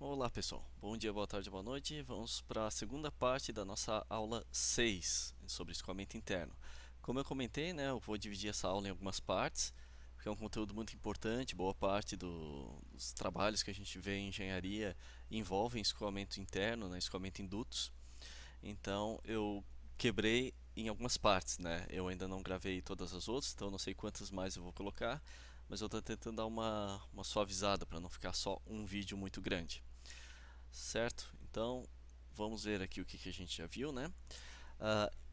Olá pessoal, bom dia, boa tarde, boa noite. Vamos para a segunda parte da nossa aula 6 sobre escoamento interno. Como eu comentei, né, eu vou dividir essa aula em algumas partes, porque é um conteúdo muito importante. Boa parte dos trabalhos que a gente vê em engenharia envolvem escoamento interno, né, escoamento em dutos. Então eu quebrei em algumas partes, né? Eu ainda não gravei todas as outras, então eu não sei quantas mais eu vou colocar, mas eu estou tentando dar uma suavizada para não ficar só um vídeo muito grande. Certo? Então, vamos ver aqui o que a gente já viu, né?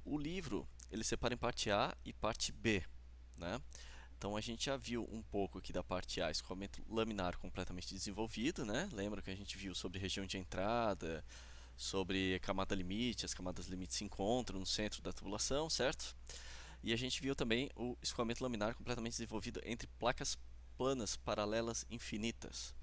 O livro, ele separa em parte A e parte B, né? Então, a gente já viu um pouco aqui da parte A, escoamento laminar completamente desenvolvido, né? Lembra que a gente viu sobre região de entrada, sobre camada limite, as camadas limite se encontram no centro da tubulação, certo? E a gente viu também o escoamento laminar completamente desenvolvido entre placas planas paralelas infinitas.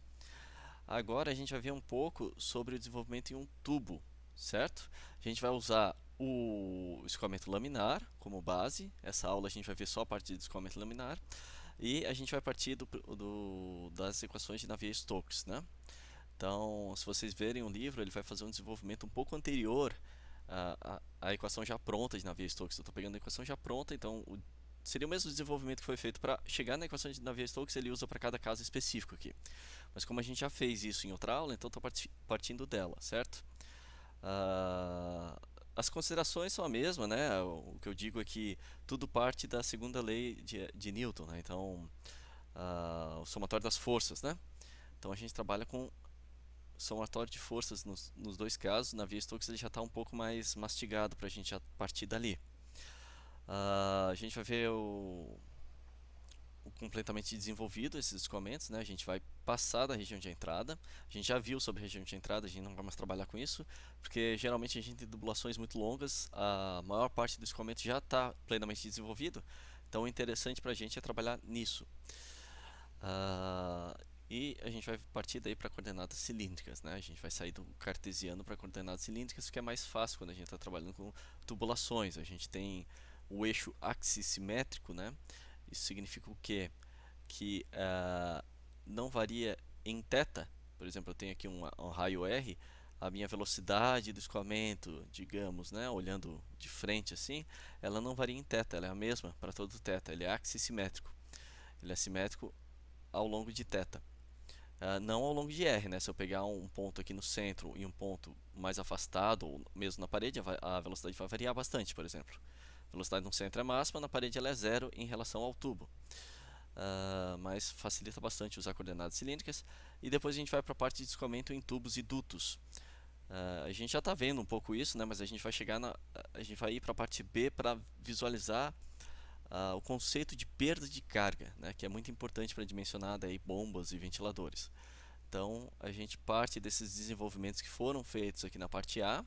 Agora a gente vai ver um pouco sobre o desenvolvimento em um tubo, certo? A gente vai usar o escoamento laminar como base. Essa aula a gente vai ver só a parte de escoamento laminar. E a gente vai partir das equações de Navier-Stokes, né? Então, se vocês verem o livro, ele vai fazer um desenvolvimento um pouco anterior à equação já pronta de Navier-Stokes. Eu estou pegando a equação já pronta, então seria o mesmo desenvolvimento que foi feito para chegar na equação de Navier-Stokes, ele usa para cada caso específico aqui. Mas como a gente já fez isso em outra aula, então estou partindo dela, certo? Ah, as considerações são a mesma, né? O que eu digo é que tudo parte da segunda lei de Newton, né? Então, o somatório das forças, né? Então a gente trabalha com somatório de forças nos dois casos. Na via Stokes ele já está um pouco mais mastigado para a gente já partir dali. A gente vai ver o completamente desenvolvido, esses escoamentos, né? A gente vai passar da região de entrada. A gente já viu sobre a região de entrada, a gente não vai mais trabalhar com isso, porque geralmente a gente tem tubulações muito longas, a maior parte do escoamento já está plenamente desenvolvido, então o interessante para a gente é trabalhar nisso. E a gente vai partir daí para coordenadas cilíndricas, né? A gente vai sair do cartesiano para coordenadas cilíndricas, que é mais fácil quando a gente está trabalhando com tubulações. A gente tem o eixo axissimétrico, né? Isso significa o quê? Que não varia em θ. Por exemplo, eu tenho aqui um raio R, a minha velocidade do escoamento, digamos, né, olhando de frente assim, ela não varia em θ, ela é a mesma para todo θ, ele é axissimétrico. Ele é simétrico ao longo de θ. Não ao longo de R, né? Se eu pegar um ponto aqui no centro e um ponto mais afastado, ou mesmo na parede, a velocidade vai variar bastante, por exemplo. A velocidade no centro é máxima, na parede ela é zero em relação ao tubo. Mas facilita bastante usar coordenadas cilíndricas. E depois a gente vai para a parte de escoamento em tubos e dutos. A gente já está vendo um pouco isso, né? Mas a gente vai a gente vai ir para a parte B para visualizar o conceito de perda de carga, né? Que é muito importante para dimensionar daí bombas e ventiladores. Então a gente parte desses desenvolvimentos que foram feitos aqui na parte A,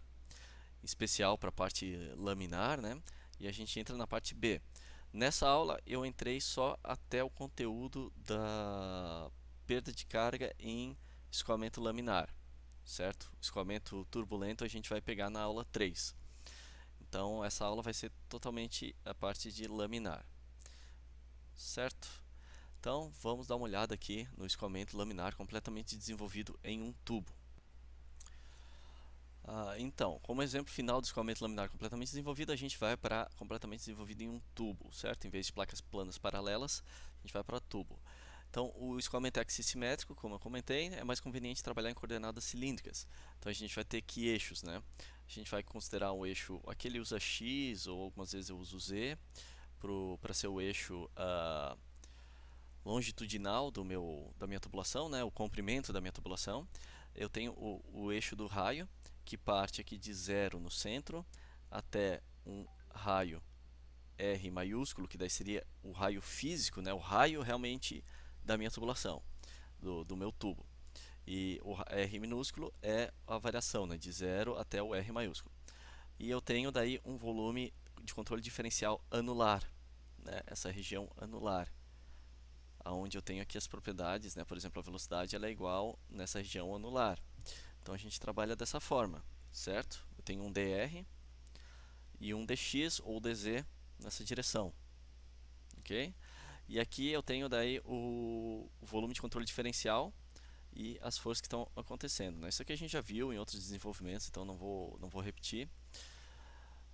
em especial para a parte laminar, né? E a gente entra na parte B. Nessa aula eu entrei só até o conteúdo da perda de carga em escoamento laminar, certo? Escoamento turbulento a gente vai pegar na aula 3. Então essa aula vai ser totalmente a parte de laminar, certo? Então vamos dar uma olhada aqui no escoamento laminar completamente desenvolvido em um tubo. Então, como exemplo final do escoamento laminar completamente desenvolvido, a gente vai para completamente desenvolvido em um tubo, certo? Em vez de placas planas paralelas, a gente vai para tubo. Então, o escoamento é axissimétrico, como eu comentei, é mais conveniente trabalhar em coordenadas cilíndricas. Então, a gente vai ter que eixos, né? A gente vai considerar o eixo, aqui ele usa X, ou algumas vezes eu uso Z, para ser o eixo longitudinal da minha tubulação, né, o comprimento da minha tubulação. Eu tenho o eixo do raio, que parte aqui de zero no centro até um raio R maiúsculo, que daí seria o raio físico, né, o raio realmente da minha tubulação, do meu tubo. E o R minúsculo é a variação, né, de zero até o R maiúsculo. E eu tenho daí um volume de controle diferencial anular, né, essa região anular, onde eu tenho aqui as propriedades, né? Por exemplo, a velocidade ela é igual nessa região anular. Então a gente trabalha dessa forma, certo? Eu tenho um dr e um dx ou dz nessa direção, ok? E aqui eu tenho daí o volume de controle diferencial e as forças que estão acontecendo, né? Isso aqui a gente já viu em outros desenvolvimentos, então não vou repetir.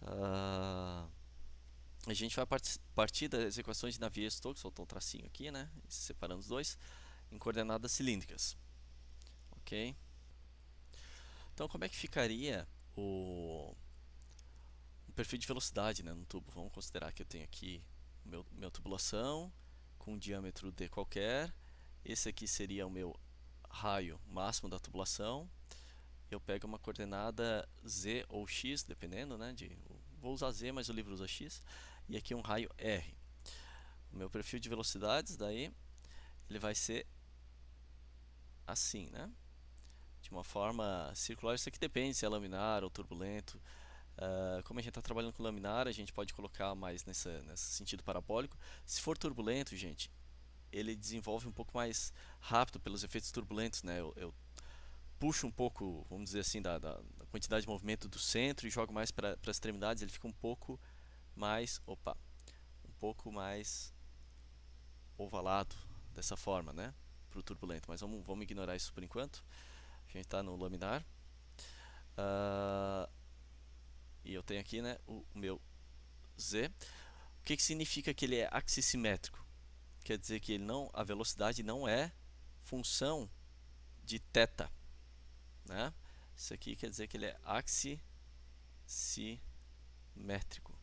Ah, a gente vai partir das equações de Navier-Stokes, soltou um tracinho aqui, né? Separando os dois, em coordenadas cilíndricas, ok? Então, como é que ficaria o perfil de velocidade, né, no tubo? Vamos considerar que eu tenho aqui minha tubulação com um diâmetro d qualquer. Esse aqui seria o meu raio máximo da tubulação. Eu pego uma coordenada z ou x, dependendo, né? Vou usar z, mas o livro usa x. E aqui um raio r. O meu perfil de velocidades, daí, ele vai ser assim, né? De uma forma circular. Isso aqui depende se é laminar ou turbulento. Como a gente está trabalhando com laminar, a gente pode colocar mais nesse sentido parabólico. Se for turbulento, gente, ele desenvolve um pouco mais rápido pelos efeitos turbulentos, né? Eu puxo um pouco, vamos dizer assim, da quantidade de movimento do centro e jogo mais para as extremidades. Ele fica um pouco mais, um pouco mais ovalado dessa forma, né? Para o turbulento. Mas vamos ignorar isso por enquanto. A gente está no laminar. E eu tenho aqui, né, o meu z. O que significa que ele é axissimétrico? Quer dizer que a velocidade não é função de θ, né? Isso aqui quer dizer que ele é axissimétrico.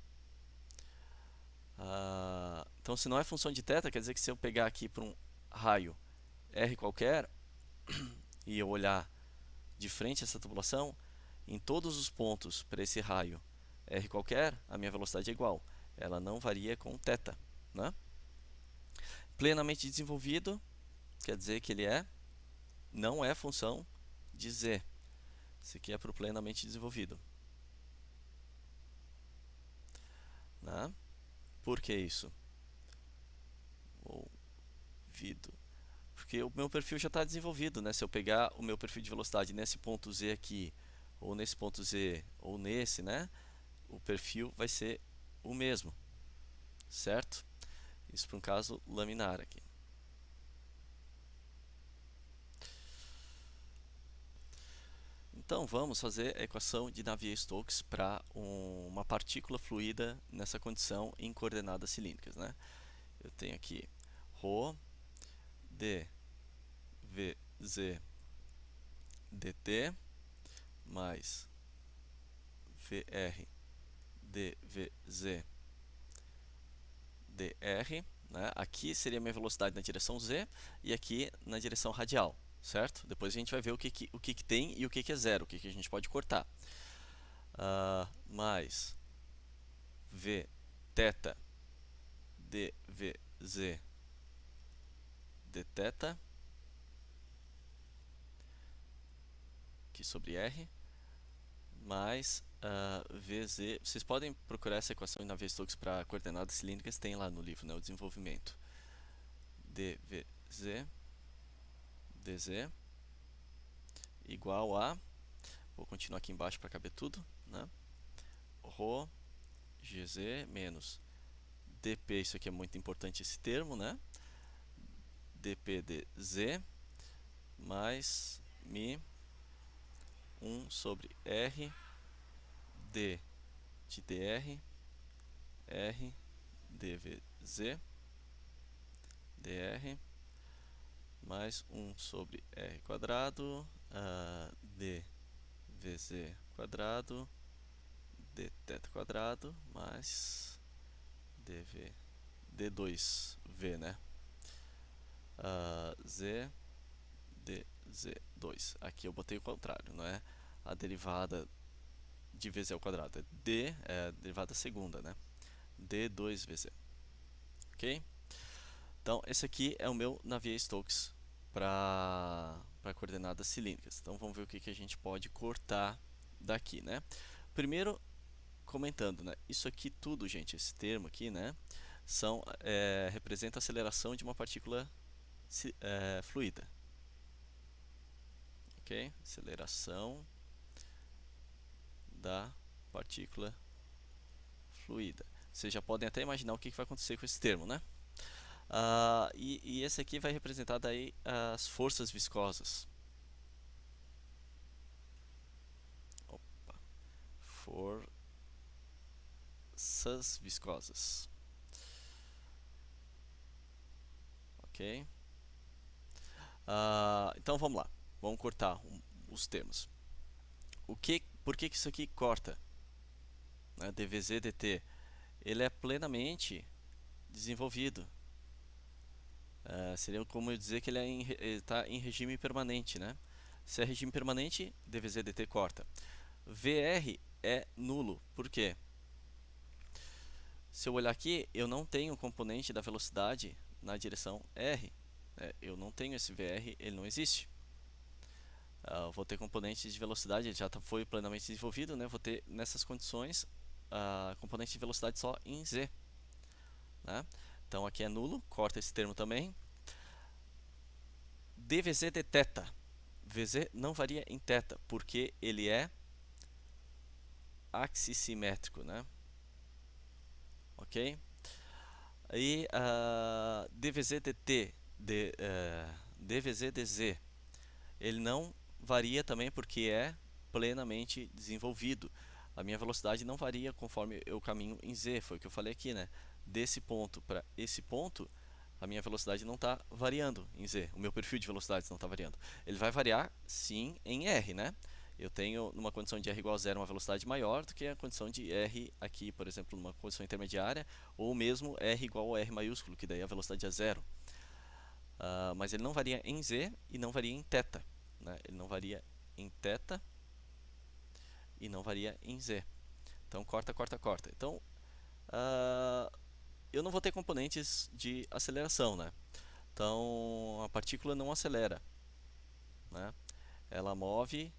Então, se não é função de θ, quer dizer que se eu pegar aqui para um raio r qualquer e eu olhar de frente essa tubulação, em todos os pontos para esse raio r qualquer, a minha velocidade é igual. Ela não varia com θ, né? Plenamente desenvolvido quer dizer que ele não é função de z. Isso aqui é para o plenamente desenvolvido. Né? Por que isso? Ouvido. Porque o meu perfil já está desenvolvido, né? Se eu pegar o meu perfil de velocidade nesse ponto z aqui, ou nesse ponto z, ou nesse, né? O perfil vai ser o mesmo, certo? Isso para um caso laminar aqui. Então vamos fazer a equação de Navier-Stokes para uma partícula fluida nessa condição em coordenadas cilíndricas, né? Eu tenho aqui ρ dvz dt mais vr dvz dr, né? Aqui seria a minha velocidade na direção z e aqui na direção radial, certo? Depois a gente vai ver o que tem e o que é zero, o que a gente pode cortar. Mais v θ dvz dθ aqui sobre r mais vz. Vocês podem procurar essa equação em Navier-Stokes para coordenadas cilíndricas, tem lá no livro, né, o desenvolvimento. dvz dz igual a, vou continuar aqui embaixo para caber tudo, né? Rho gz menos dp, isso aqui é muito importante esse termo, né? dp dz mais mi 1 sobre r d de dr r dvz dr mais 1 sobre r quadrado dvz quadrado dθ quadrado mais d2v, né? Z dz2. Aqui eu botei o contrário, não é a derivada de vz ao quadrado, é d, é a derivada segunda, né? d2vz. Ok? Então, esse aqui é o meu Navier-Stokes para coordenadas cilíndricas. Então, vamos ver o que a gente pode cortar daqui, né? Primeiro, comentando, né? Isso aqui tudo, gente, esse termo aqui, né? Representa a aceleração de uma partícula fluida. Ok? Aceleração da partícula fluida. Vocês já podem até imaginar o que vai acontecer com esse termo, né? E esse aqui vai representar daí as forças viscosas, forças viscosas. Ok? Então vamos lá, vamos cortar os termos. Por que isso aqui corta? Né? DVZ, DT, ele é plenamente desenvolvido. Seria como eu dizer que ele está em regime permanente, né? Se é regime permanente, DVZ, DT corta. VR é nulo. Por quê? Se eu olhar aqui, eu não tenho componente da velocidade na direção R. Eu não tenho esse VR, ele não existe. Vou ter componentes de velocidade, ele já foi plenamente desenvolvido, né? Vou ter nessas condições componente de velocidade só em Z. Né? Então aqui é nulo, corta esse termo também. DVZ de θ. VZ não varia em θ, porque ele é axissimétrico, né? Ok? E DVZ dt, DVZ dz, ele não varia também porque é plenamente desenvolvido. A minha velocidade não varia conforme eu caminho em z, foi o que eu falei aqui, né? Desse ponto para esse ponto, a minha velocidade não está variando em z, o meu perfil de velocidades não está variando. Ele vai variar sim em r, né? Eu tenho numa condição de r igual a zero uma velocidade maior do que a condição de r aqui, por exemplo, numa condição intermediária, ou mesmo r igual a r maiúsculo, que daí a velocidade é zero. Mas ele não varia em z e não varia em θ. Né? Ele não varia em θ e não varia em z. Então corta, corta, corta. Então eu não vou ter componentes de aceleração, né? Então a partícula não acelera, né? Ela move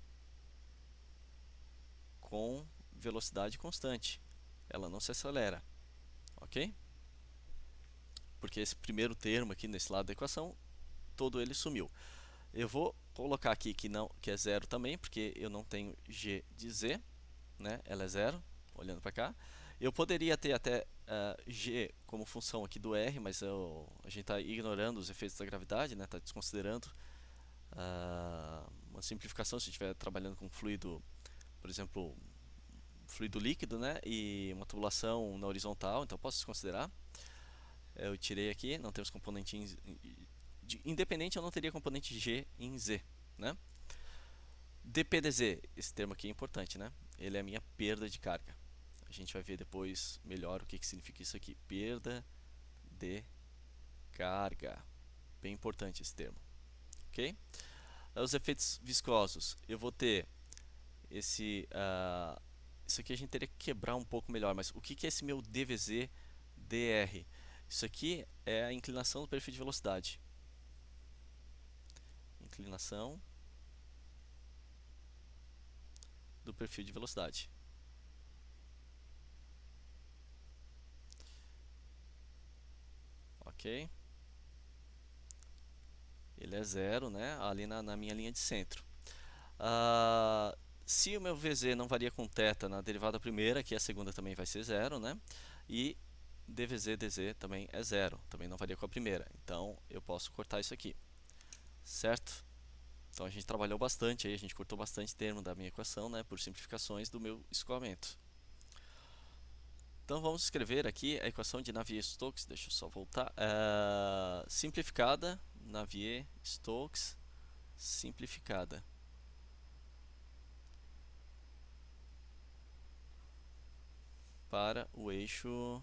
com velocidade constante. Ela não se acelera, ok? Porque esse primeiro termo aqui nesse lado da equação, todo ele sumiu. Eu vou colocar aqui que é zero também, porque eu não tenho g de z, né? Ela é zero, olhando para cá. Eu poderia ter até g como função aqui do r, mas a gente está ignorando os efeitos da gravidade, né? Está desconsiderando uma simplificação se estiver trabalhando com fluido, por exemplo, fluido líquido, né? E uma tubulação na horizontal, então posso desconsiderar. Eu tirei aqui, não temos componente independente, eu não teria componente g em z, né? dPdz, esse termo aqui é importante, né? Ele é a minha perda de carga. A gente vai ver depois melhor o que significa isso aqui. Perda de carga. Bem importante esse termo. Ok? Os efeitos viscosos. Eu vou ter esse... isso aqui a gente teria que quebrar um pouco melhor. Mas o que é esse meu dVz dr? Isso aqui é a inclinação do perfil de velocidade. Inclinação do perfil de velocidade. Ok? Ele é zero, né? Ali na minha linha de centro. Se o meu VZ não varia com θ na derivada primeira, aqui a segunda também vai ser zero, né? E dVz dz também é zero, também não varia com a primeira. Então eu posso cortar isso aqui, certo? Então a gente trabalhou bastante aí, a gente cortou bastante termo da minha equação, né? Por simplificações do meu escoamento. Então vamos escrever aqui a equação de Navier-Stokes, deixa eu só voltar. Simplificada, Navier-Stokes, simplificada. Para o eixo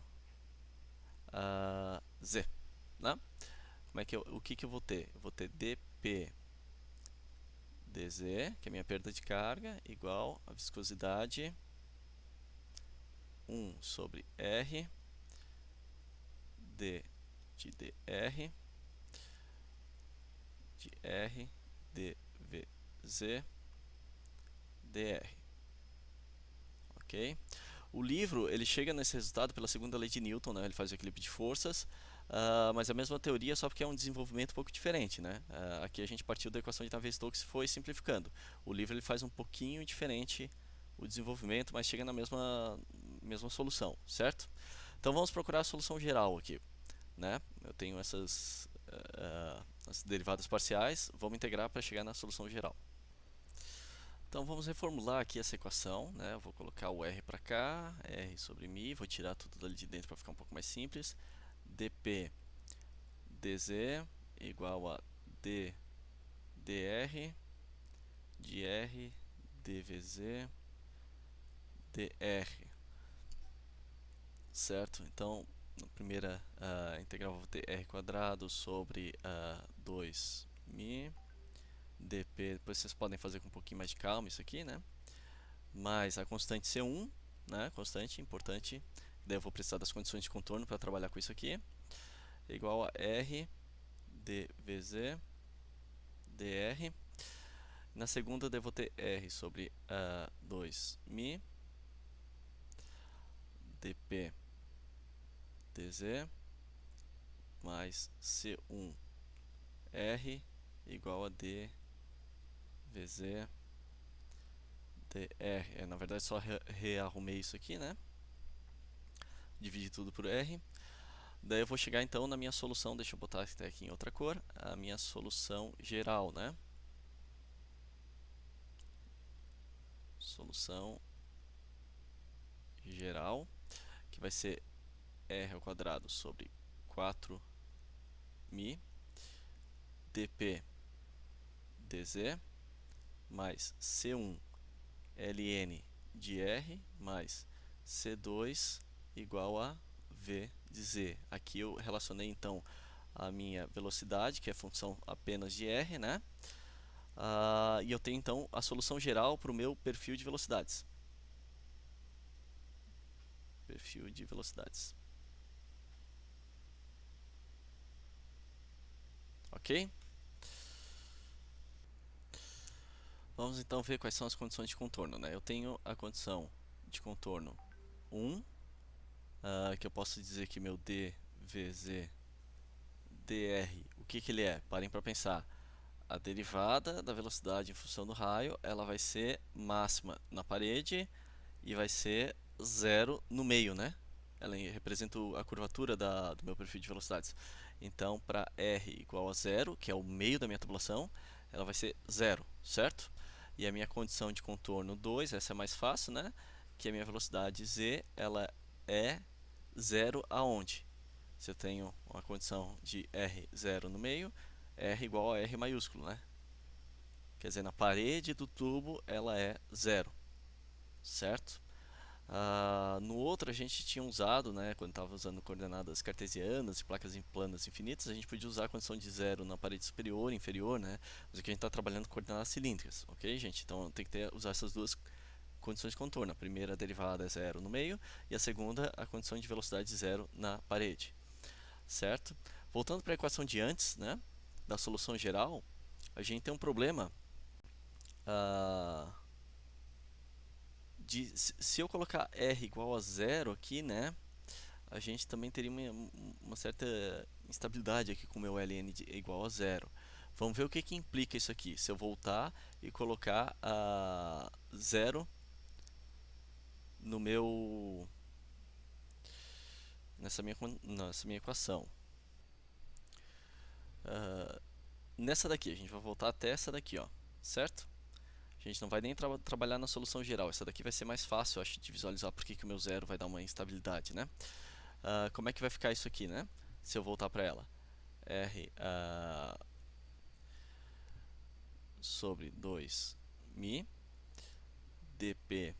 Z. Né? O que eu vou ter? Eu vou ter dP dz, que é a minha perda de carga, igual a viscosidade 1 sobre R d de dr de R dVz dr. Ok? O livro ele chega nesse resultado pela segunda lei de Newton, né? Ele faz o equilíbrio de forças, mas a mesma teoria, só porque é um desenvolvimento um pouco diferente, né? Aqui a gente partiu da equação de Navier-Stokes e foi simplificando. O livro ele faz um pouquinho diferente o desenvolvimento, mas chega na mesma solução, certo? Então vamos procurar a solução geral aqui, né? Eu tenho essas as derivadas parciais, vamos integrar para chegar na solução geral. Então vamos reformular aqui essa equação, né? Eu vou colocar o r para cá, r sobre μ, vou tirar tudo dali de dentro para ficar um pouco mais simples. dp dz igual a d dr, dr dvz dr, certo? Então, na primeira integral eu vou ter r quadrado sobre 2μ dp, depois vocês podem fazer com um pouquinho mais de calma isso aqui, né? Mais a constante C1, né? Constante, importante. Daí eu vou precisar das condições de contorno para trabalhar com isso aqui. Igual a R dVz dr. Na segunda eu devo ter R sobre 2μ dp dz mais C1 R igual a dVz dr. Na verdade só rearrumei isso aqui, né? Dividi tudo por R. Daí eu vou chegar então na minha solução, deixa eu botar até aqui em outra cor, a minha solução geral, né? Solução geral, que vai ser r ao quadrado sobre 4μ dp dz mais C1 ln de R mais C2 igual a V de Z. Aqui eu relacionei então a minha velocidade, que é função apenas de R, né? E eu tenho então a solução geral para o meu perfil de velocidades. Perfil de velocidades. Ok? Vamos então ver quais são as condições de contorno, né? Eu tenho a condição de contorno 1, que eu posso dizer que meu dvz dr, o que ele é? Parem para pensar. A derivada da velocidade em função do raio, ela vai ser máxima na parede e vai ser zero no meio, né? Ela representa a curvatura do meu perfil de velocidades. Então, para r igual a zero, que é o meio da minha tubulação, ela vai ser zero, certo? E a minha condição de contorno 2, essa é mais fácil, né? Que a minha velocidade z, ela é zero aonde? Se eu tenho uma condição de r zero no meio, r igual a r maiúsculo, né? Quer dizer, na parede do tubo ela é zero, certo? No outro a gente tinha usado, né, quando estava usando coordenadas cartesianas e placas planas infinitas, a gente podia usar a condição de zero na parede superior e inferior, né? Mas aqui a gente está trabalhando com coordenadas cilíndricas, ok, gente? Então tem que usar essas duas condições de contorno. A primeira a derivada é zero no meio e a segunda a condição de velocidade zero na parede, certo? Voltando para a equação de antes, né, da solução geral, a gente tem um problema se eu colocar r igual a zero aqui, né, a gente também teria uma certa instabilidade aqui com o meu ln igual a zero. Vamos ver o que implica isso aqui. Se eu voltar e colocar zero no meu nessa minha equação. Nessa daqui, a gente vai voltar até essa daqui, ó, certo? A gente não vai nem trabalhar na solução geral. Essa daqui vai ser mais fácil, eu acho, de visualizar porque que o meu zero vai dar uma instabilidade, né? Como é que vai ficar isso aqui, né? Se eu voltar para ela. R sobre 2μ dp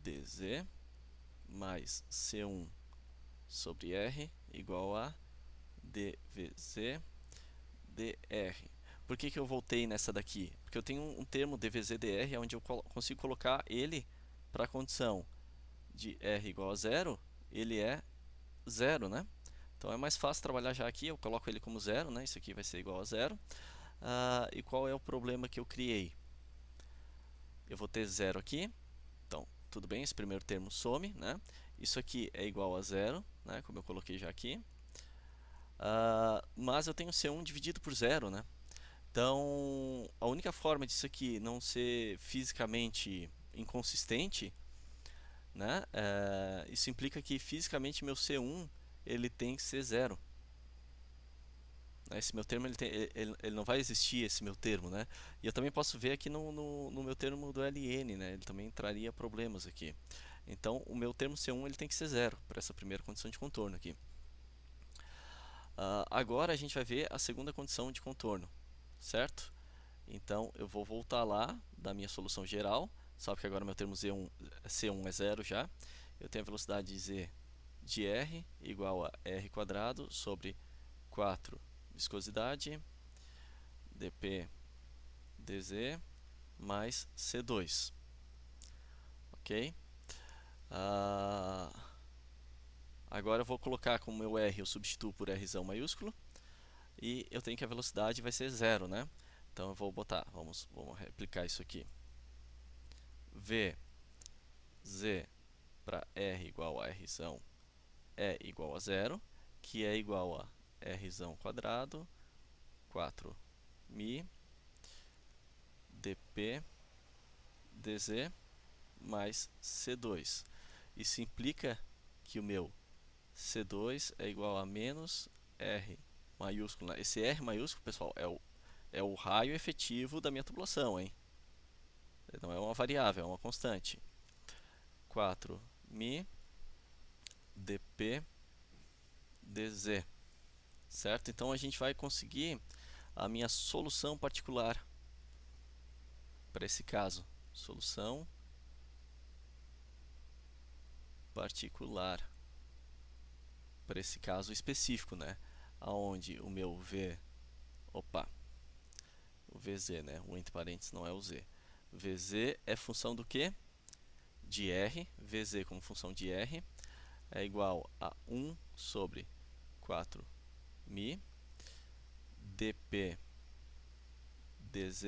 dz mais C1 sobre R igual a dvz dr. Por que eu voltei nessa daqui? Porque eu tenho um termo dvz-dr onde eu consigo colocar ele para a condição de r igual a zero, ele é zero, né? Então é mais fácil trabalhar já aqui, eu coloco ele como zero, né? Isso aqui vai ser igual a zero. E qual é o problema que eu criei? Eu vou ter zero aqui, então tudo bem, esse primeiro termo some, né? Isso aqui é igual a zero, né? Como eu coloquei já aqui. Mas eu tenho C1 dividido por zero, né? Então, a única forma disso aqui não ser fisicamente inconsistente, né? Isso implica que fisicamente meu C1 ele tem que ser zero. né? Esse meu termo ele não vai existir, esse meu termo, né? E eu também posso ver aqui no meu termo do LN, né? Ele também traria problemas aqui. Então o meu termo C1 ele tem que ser zero para essa primeira condição de contorno aqui. Agora a gente vai ver a segunda condição de contorno, certo? Então eu vou voltar lá da minha solução geral, sabe que agora meu termo C1 é zero já. Eu tenho a velocidade Z de R igual a R quadrado sobre 4 viscosidade dp dz mais C2, ok? Agora eu vou colocar como meu R, eu substituo por R maiúsculo, e eu tenho que a velocidade vai ser zero, né? Então eu vou botar, vamos replicar isso aqui. V z para R igual a R é igual a zero, que é igual a R quadrado 4 mi dp dz mais C2. Isso implica que o meu C2 é igual a menos R maiúsculo, né? Esse R maiúsculo, pessoal, é o raio efetivo da minha tubulação, hein? Não é uma variável, é uma constante. 4 mi dp dz, certo? Então a gente vai conseguir a minha solução particular para esse caso. Solução particular para esse caso específico, né? Aonde o meu o VZ, né? O entre parênteses não é o Z. VZ é função do quê? De R. VZ como função de R é igual a 1 sobre 4 mi dp dz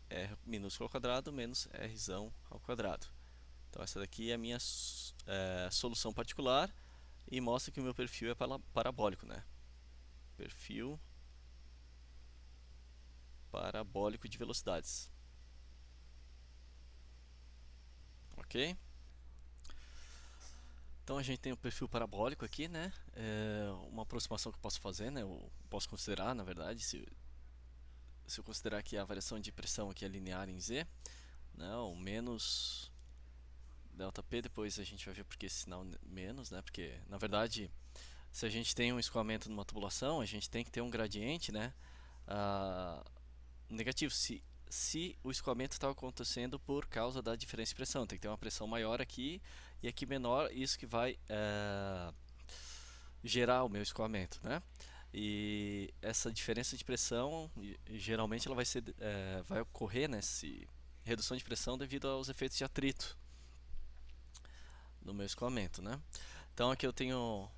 R minúsculo ao quadrado menos R ao quadrado. Então essa daqui é a minha solução particular e mostra que o meu perfil é parabólico, né? Perfil parabólico de velocidades. Ok? Então a gente tem o perfil parabólico aqui, né? Uma aproximação que eu posso fazer, né? Eu posso considerar, na verdade, se eu considerar que a variação de pressão aqui é linear em Z, né? O menos ΔP, depois a gente vai ver porque esse sinal menos, né? Porque, na verdade, se a gente tem um escoamento numa tubulação, a gente tem que ter um gradiente, né? Negativo, se o escoamento está acontecendo por causa da diferença de pressão. Tem que ter uma pressão maior aqui e aqui menor, isso que vai gerar o meu escoamento, né? E essa diferença de pressão, geralmente ela vai ocorrer, né, redução de pressão devido aos efeitos de atrito no meu escoamento, né? Então aqui eu tenho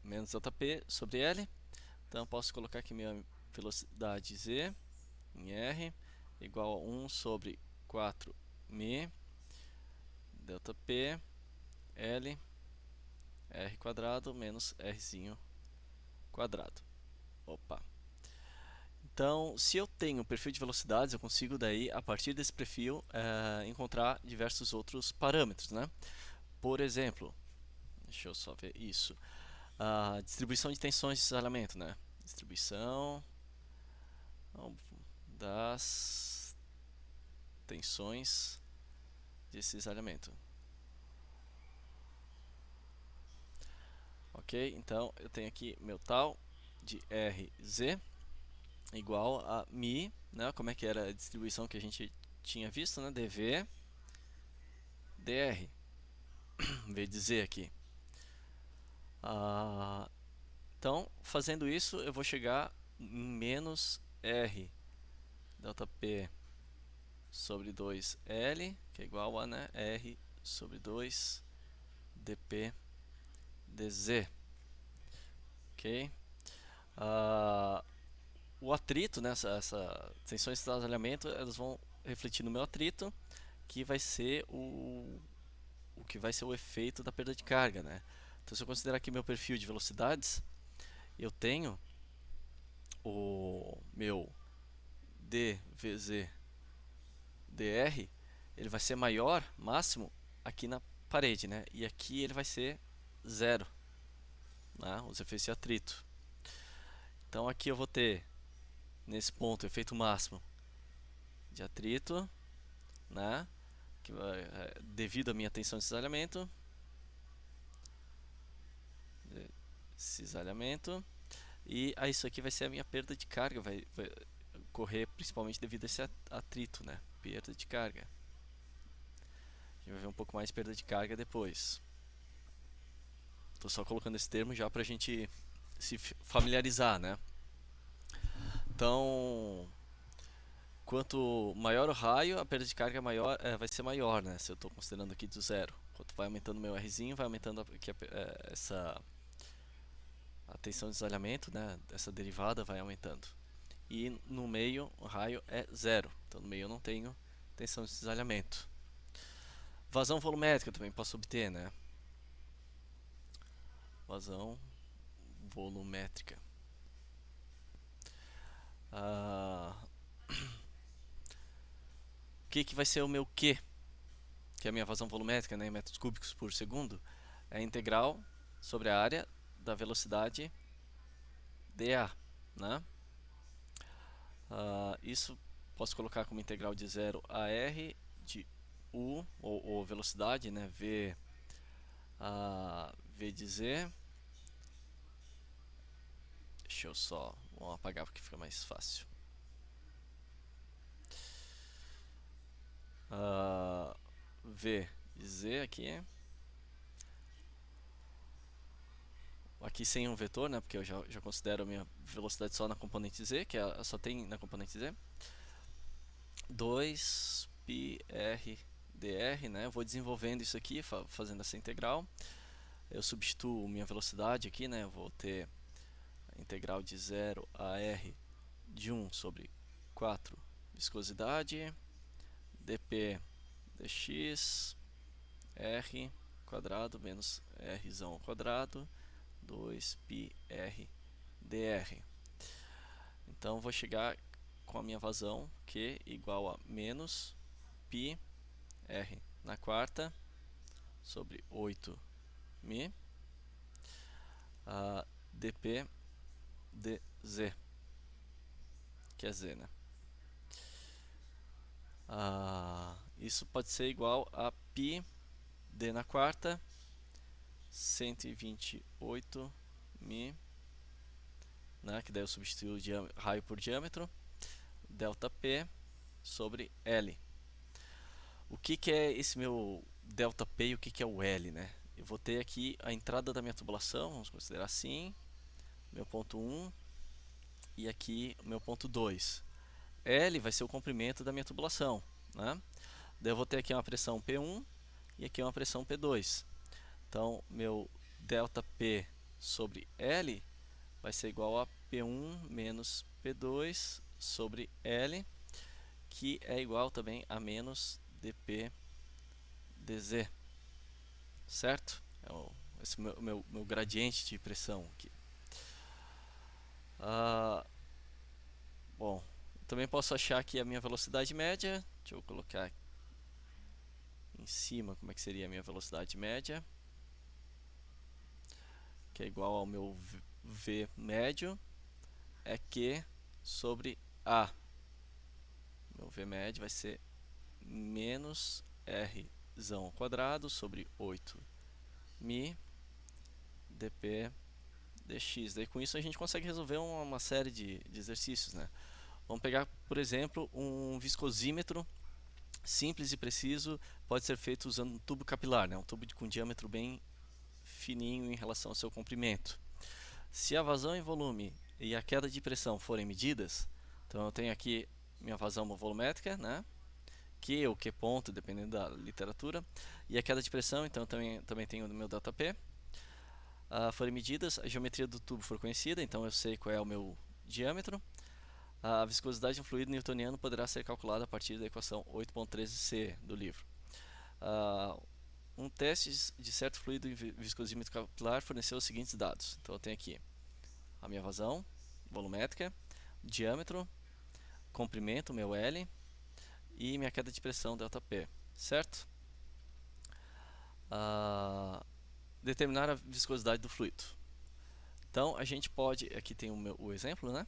menos ΔP sobre L, então eu posso colocar aqui minha velocidade Z em R igual a 1 sobre 4 mi ΔP L R quadrado menos R quadrado. Opa. Então, se eu tenho um perfil de velocidades, eu consigo daí, a partir desse perfil, encontrar diversos outros parâmetros, né? Por exemplo, deixa eu só ver isso. A distribuição de tensões de cisalhamento, né? Distribuição das tensões de cisalhamento. Ok? Então, eu tenho aqui meu tal de Rz igual a mi, né? Como é que era a distribuição que a gente tinha visto, né? dV dr, em vez de z aqui. Então, fazendo isso, eu vou chegar em menos R ΔP sobre 2L, que é igual a, né, R sobre 2 dP dz. Ok? O atrito, né, essa tensões de cisalhamento, elas vão refletir no meu atrito, que vai ser o que vai ser o efeito da perda de carga, né? Então, se eu considerar aqui meu perfil de velocidades, eu tenho o meu dVz dr, ele vai ser maior, máximo, aqui na parede, né? E aqui ele vai ser zero, né? Os efeitos de atrito. Então aqui eu vou ter, nesse ponto, efeito máximo de atrito, né? Que devido à minha tensão de cisalhamento, e isso aqui vai ser a minha perda de carga, vai correr principalmente devido a esse atrito, né? Perda de carga. A gente vai ver um pouco mais de perda de carga depois. Estou só colocando esse termo já para a gente se familiarizar, né? Então, quanto maior o raio, a perda de carga maior, vai ser maior, né? Se eu estou considerando aqui do zero. Quanto vai aumentando o meu Rzinho, vai aumentando aqui a tensão de desalhamento, né? Essa derivada vai aumentando. E no meio o raio é zero. Então no meio eu não tenho tensão de desalhamento. Vazão volumétrica eu também posso obter, né? Vazão volumétrica. O que vai ser o meu Q? Que é a minha vazão volumétrica, né, em metros cúbicos por segundo, é a integral sobre a área da velocidade dA, né? Isso posso colocar como integral de 0 a r de u, ou velocidade, né, v de z. Deixa eu só, vamos apagar porque fica mais fácil. V de z aqui. Aqui sem um vetor, né, porque eu já considero a minha velocidade só na componente z, que só tem na componente z. 2πr dr, né? Eu vou desenvolvendo isso aqui, fazendo essa integral. Eu substituo minha velocidade aqui, né? Eu vou ter a integral de 0 a r de 1 sobre 4 viscosidade, dp dx, r quadrado menos r ao quadrado, 2πr dr. Então, vou chegar com a minha vazão Q igual a menos π r na quarta sobre 8μ dp dz, que é z, né? Isso pode ser igual a π d na quarta 128μ, né? Que daí eu substituo o raio por diâmetro, delta P sobre L. O que é esse meu delta P e o que é o L, né? Eu vou ter aqui a entrada da minha tubulação, vamos considerar assim, meu ponto 1 e aqui o meu ponto 2. L vai ser o comprimento da minha tubulação, né? Daí eu vou ter aqui uma pressão P1 e aqui uma pressão P2. Então, meu delta P sobre L vai ser igual a P1 menos P2 sobre L, que é igual também a menos dp dz, certo? Esse é o meu gradiente de pressão aqui. Bom, também posso achar aqui a minha velocidade média. Deixa eu colocar em cima como é que seria a minha velocidade média, que é igual ao meu v médio, é Q sobre A. Meu v médio vai ser menos r ao quadrado sobre 8μ dp dx. Daí com isso a gente consegue resolver uma série de exercícios, né? Vamos pegar, por exemplo, um viscosímetro simples e preciso, pode ser feito usando um tubo capilar, né? Um tubo com diâmetro bem fininho em relação ao seu comprimento. Se a vazão em volume e a queda de pressão forem medidas, então eu tenho aqui minha vazão volumétrica, né? Q ou Q ponto, dependendo da literatura, e a queda de pressão, então também tenho o meu delta P. Forem medidas, a geometria do tubo for conhecida, então eu sei qual é o meu diâmetro. A viscosidade de um fluido newtoniano poderá ser calculada a partir da equação 8.13c do livro. Um teste de certo fluido em viscosímetro capilar forneceu os seguintes dados. Então eu tenho aqui a minha vazão volumétrica, diâmetro, comprimento, meu L, e minha queda de pressão, ΔP, certo? Determinar a viscosidade do fluido. Então a gente pode, aqui tem o exemplo, né?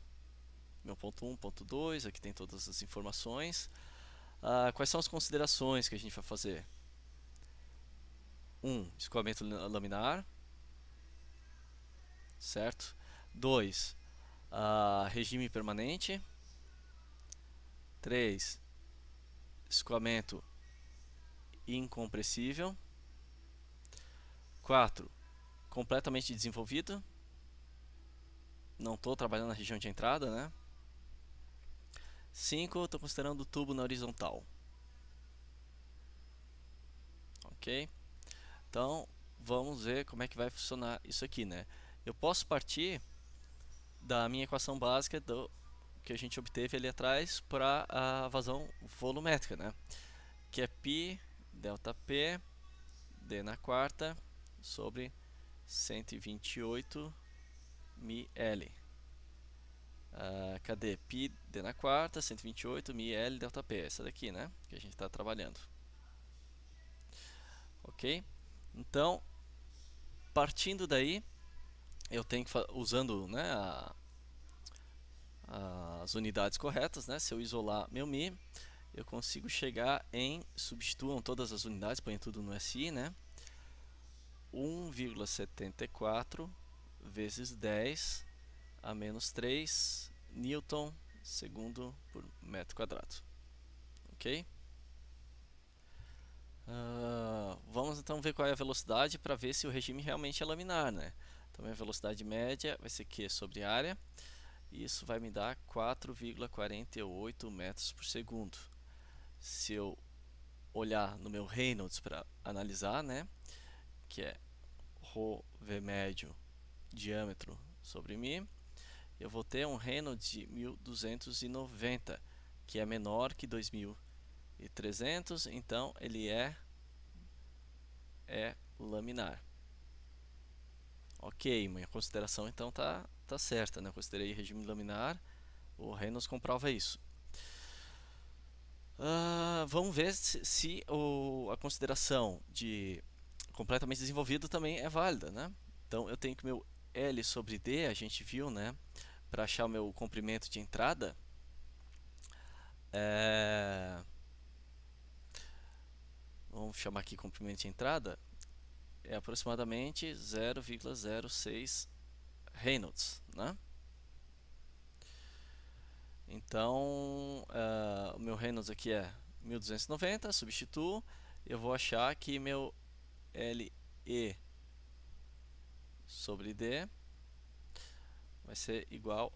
Meu ponto 1, ponto 2, aqui tem todas as informações. Quais são as considerações que a gente vai fazer? 1. Escoamento laminar, certo? 2. Regime permanente. 3. Escoamento incompressível. 4. Completamente desenvolvido. Não estou trabalhando na região de entrada, né? 5. Estou considerando o tubo na horizontal. Ok? Então, vamos ver como é que vai funcionar isso aqui, né? Eu posso partir da minha equação básica que a gente obteve ali atrás para a vazão volumétrica, né? Que é π delta P d na quarta sobre 128 ml. Cadê? π d na quarta, 128 ml delta P. Essa daqui, né? Que a gente está trabalhando. Ok? Então, partindo daí, eu tenho que usando, né, as unidades corretas, né? Se eu isolar meu μ, eu consigo chegar em, substituam todas as unidades, põe tudo no SI, né? 1,74 vezes 10 a menos 3 Newton segundo por metro quadrado. Ok? Vamos então ver qual é a velocidade para ver se o regime realmente é laminar, né? Então a velocidade média vai ser Q sobre área. E isso vai me dar 4,48 metros por segundo. Se eu olhar no meu Reynolds para analisar, né, que é ρv médio diâmetro sobre μ, eu vou ter um Reynolds de 1290, que é menor que 2300, então ele é laminar. Ok, minha consideração então tá certa, né? Eu considerei regime laminar, o Reynolds comprova isso. Vamos ver se a consideração de completamente desenvolvido também é válida, né? Então eu tenho que meu L sobre D, a gente viu, né? Para achar o meu comprimento de entrada, vamos chamar aqui comprimento de entrada, é aproximadamente 0,06 Reynolds, né? Então, o meu Reynolds aqui é 1290, substituo, eu vou achar que meu LE sobre D vai ser igual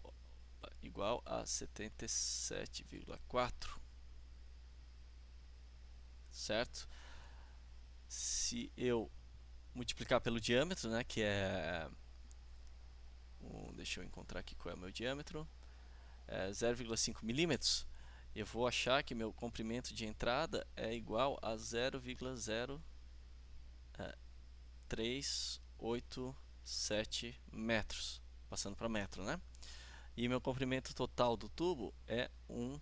a 77,4, certo? Se eu multiplicar pelo diâmetro, né, que é deixa eu encontrar aqui qual é o meu diâmetro, 0,5 milímetros, eu vou achar que meu comprimento de entrada é igual a 0,0387 metros, passando para metro, né? E meu comprimento total do tubo é 1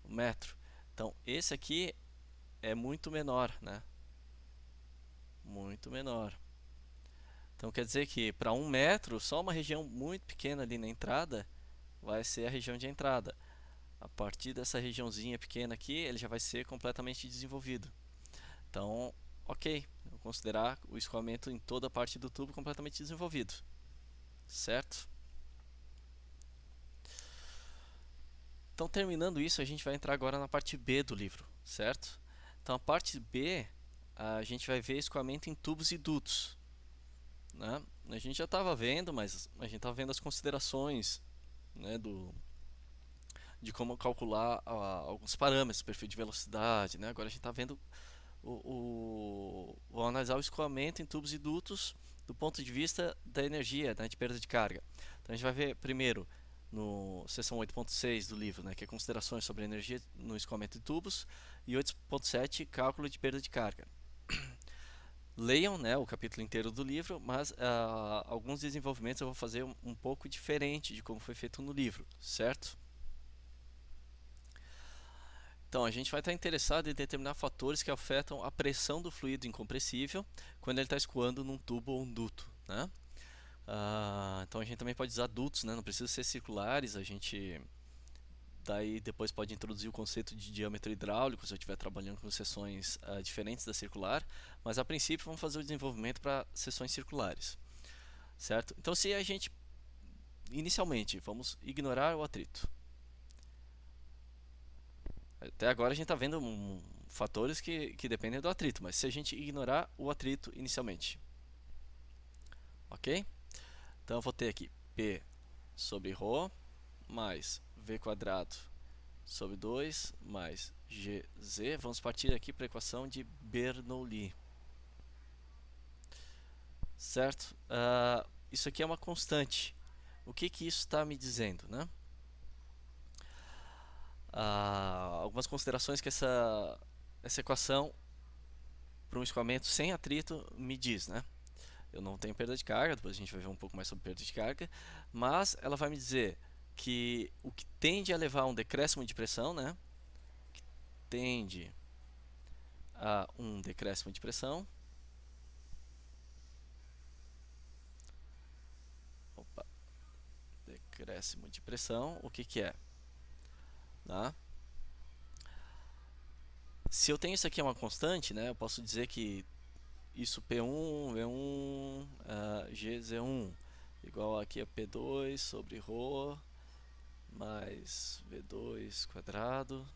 metro. Então esse aqui é muito menor, né? Muito menor. Então quer dizer que para 1 metro, só uma região muito pequena ali na entrada vai ser a região de entrada. A partir dessa regiãozinha pequena aqui, ele já vai ser completamente desenvolvido. Então, ok, eu vou considerar o escoamento em toda a parte do tubo completamente desenvolvido, certo? Então, terminando isso, a gente vai entrar agora na parte B do livro, certo? Então, a parte B, a gente vai ver escoamento em tubos e dutos, né? A gente já estava vendo, mas a gente estava vendo as considerações, né, de como calcular alguns parâmetros, perfil de velocidade, né? Agora a gente está vendo vou analisar o escoamento em tubos e dutos do ponto de vista da energia, né, de perda de carga. Então a gente vai ver primeiro no seção 8.6 do livro, né, que é considerações sobre energia no escoamento de tubos, e 8.7, cálculo de perda de carga. Leiam, né, o capítulo inteiro do livro, mas alguns desenvolvimentos eu vou fazer um pouco diferente de como foi feito no livro, certo? Então, a gente vai estar interessado em determinar fatores que afetam a pressão do fluido incompressível quando ele está escoando num tubo ou um duto, né? Então a gente também pode usar dutos, né? Não precisa ser circulares, a gente daí depois pode introduzir o conceito de diâmetro hidráulico se eu estiver trabalhando com seções diferentes da circular, mas a princípio vamos fazer o desenvolvimento para seções circulares, certo? Então se a gente inicialmente vamos ignorar o atrito. Até agora a gente está vendo fatores que dependem do atrito, mas se a gente ignorar o atrito inicialmente, ok? Então eu vou ter aqui P sobre ρ mais V quadrado sobre 2 mais GZ. Vamos partir aqui para a equação de Bernoulli. Certo? Isso aqui é uma constante. O que isso está me dizendo, né? Algumas considerações que essa equação para um escoamento sem atrito me diz, né? Eu não tenho perda de carga, depois a gente vai ver um pouco mais sobre perda de carga, mas ela vai me dizer que o que tende a levar a um decréscimo de pressão, né? Que tende a um decréscimo de pressão. Opa, decréscimo de pressão, o que é? Tá? Se eu tenho isso aqui é uma constante, né? Eu posso dizer que isso P1, V1, GZ1 igual aqui a P2 sobre ρ mais V2 quadrado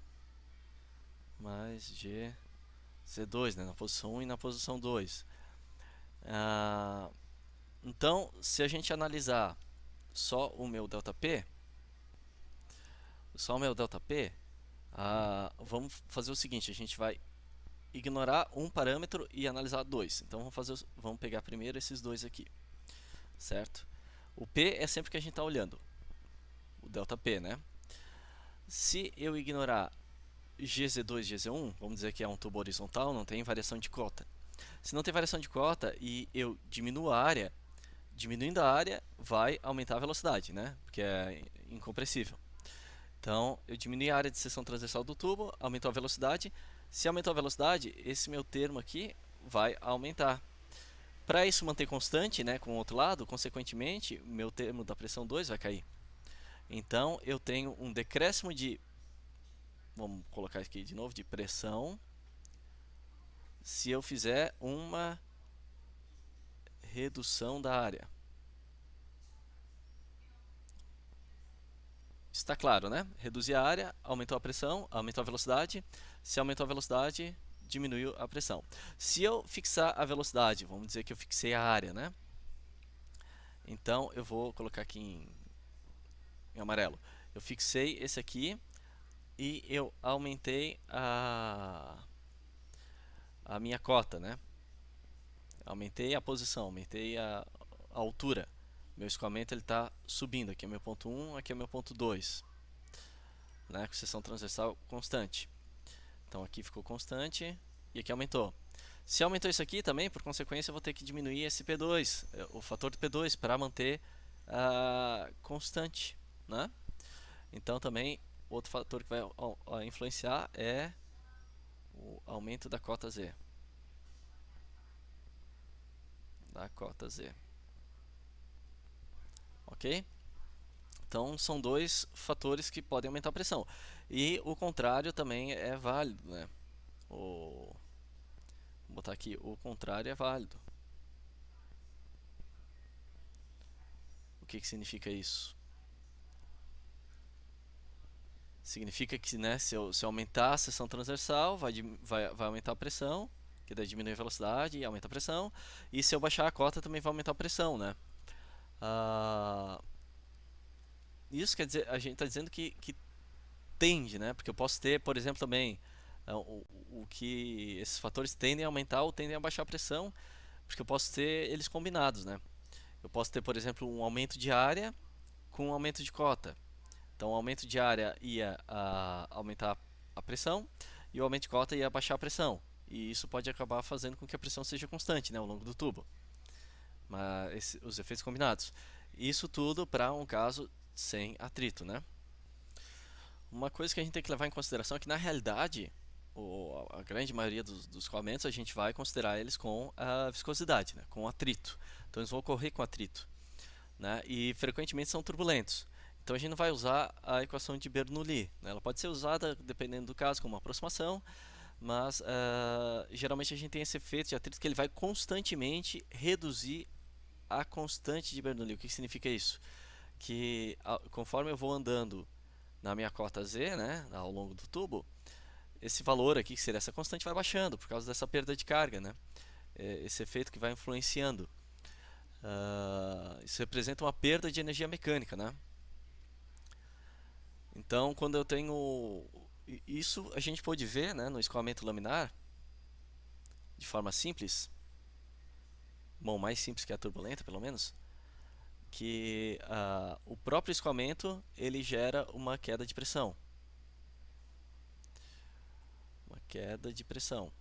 mais GZ2, né? Na posição 1 e na posição 2. Então, se a gente analisar só o meu ΔP, vamos fazer o seguinte, a gente vai ignorar um parâmetro e analisar dois. Então vamos pegar primeiro esses dois aqui, certo? O P é sempre que a gente está olhando, o ΔP, né? Se eu ignorar GZ2 e GZ1, vamos dizer que é um tubo horizontal, não tem variação de cota. Se não tem variação de cota e eu diminuo a área, diminuindo a área vai aumentar a velocidade, né? Porque é incompressível. Então, eu diminui a área de seção transversal do tubo, aumentou a velocidade. Se aumentou a velocidade, esse meu termo aqui vai aumentar. Para isso manter constante, né, com o outro lado, consequentemente, meu termo da pressão 2 vai cair. Então, eu tenho um decréscimo de, vamos colocar aqui de novo, de pressão, se eu fizer uma redução da área. Está claro, né? Reduzir a área, aumentou a pressão, aumentou a velocidade. Se aumentou a velocidade, diminuiu a pressão. Se eu fixar a velocidade, vamos dizer que eu fixei a área, né? Então eu vou colocar aqui em amarelo. Eu fixei esse aqui e eu aumentei a minha cota, né? Aumentei a posição, aumentei a altura. Meu escoamento está subindo. Aqui é meu ponto 1, aqui é meu ponto 2. Né? Com seção transversal constante. Então aqui ficou constante e aqui aumentou. Se aumentou isso aqui também, por consequência, eu vou ter que diminuir esse P2, o fator de P2, para manter constante. Né? Então também, outro fator que vai influenciar é o aumento da cota Z. Ok? Então são dois fatores que podem aumentar a pressão. E o contrário também é válido, né? Vou botar aqui, o contrário é válido. O que significa isso? Significa que, né, se eu aumentar a seção transversal, vai aumentar a pressão, que daí diminui a velocidade e aumenta a pressão. E se eu baixar a cota, também vai aumentar a pressão, né? Isso quer dizer, a gente está dizendo que tende, né? Porque eu posso ter, por exemplo, também o que esses fatores tendem a aumentar ou tendem a baixar a pressão, porque eu posso ter eles combinados, né? Eu posso ter, por exemplo, um aumento de área com um aumento de cota. Então, o aumento de área ia aumentar a pressão e o aumento de cota ia baixar a pressão. E isso pode acabar fazendo com que a pressão seja constante, né, ao longo do tubo. Mas os efeitos combinados. Isso tudo para um caso sem atrito, né? Uma coisa que a gente tem que levar em consideração é que, na realidade, a grande maioria dos escoamentos a gente vai considerar eles com a viscosidade, né, com atrito. Então, eles vão ocorrer com atrito. né? E frequentemente são turbulentos. Então a gente não vai usar a equação de Bernoulli, né? Ela pode ser usada, dependendo do caso, como uma aproximação, mas geralmente a gente tem esse efeito de atrito que ele vai constantemente reduzir a constante de Bernoulli. O que significa isso? Que conforme eu vou andando na minha cota Z, né, ao longo do tubo, esse valor aqui, que seria essa constante, vai baixando por causa dessa perda de carga, né? Esse efeito que vai influenciando. Isso representa uma perda de energia mecânica, né? Então, quando eu tenho isso, a gente pode ver, né, no escoamento laminar, de forma simples, bom, mais simples que a turbulenta, pelo menos, que o próprio escoamento ele gera uma queda de pressão. Uma queda de pressão.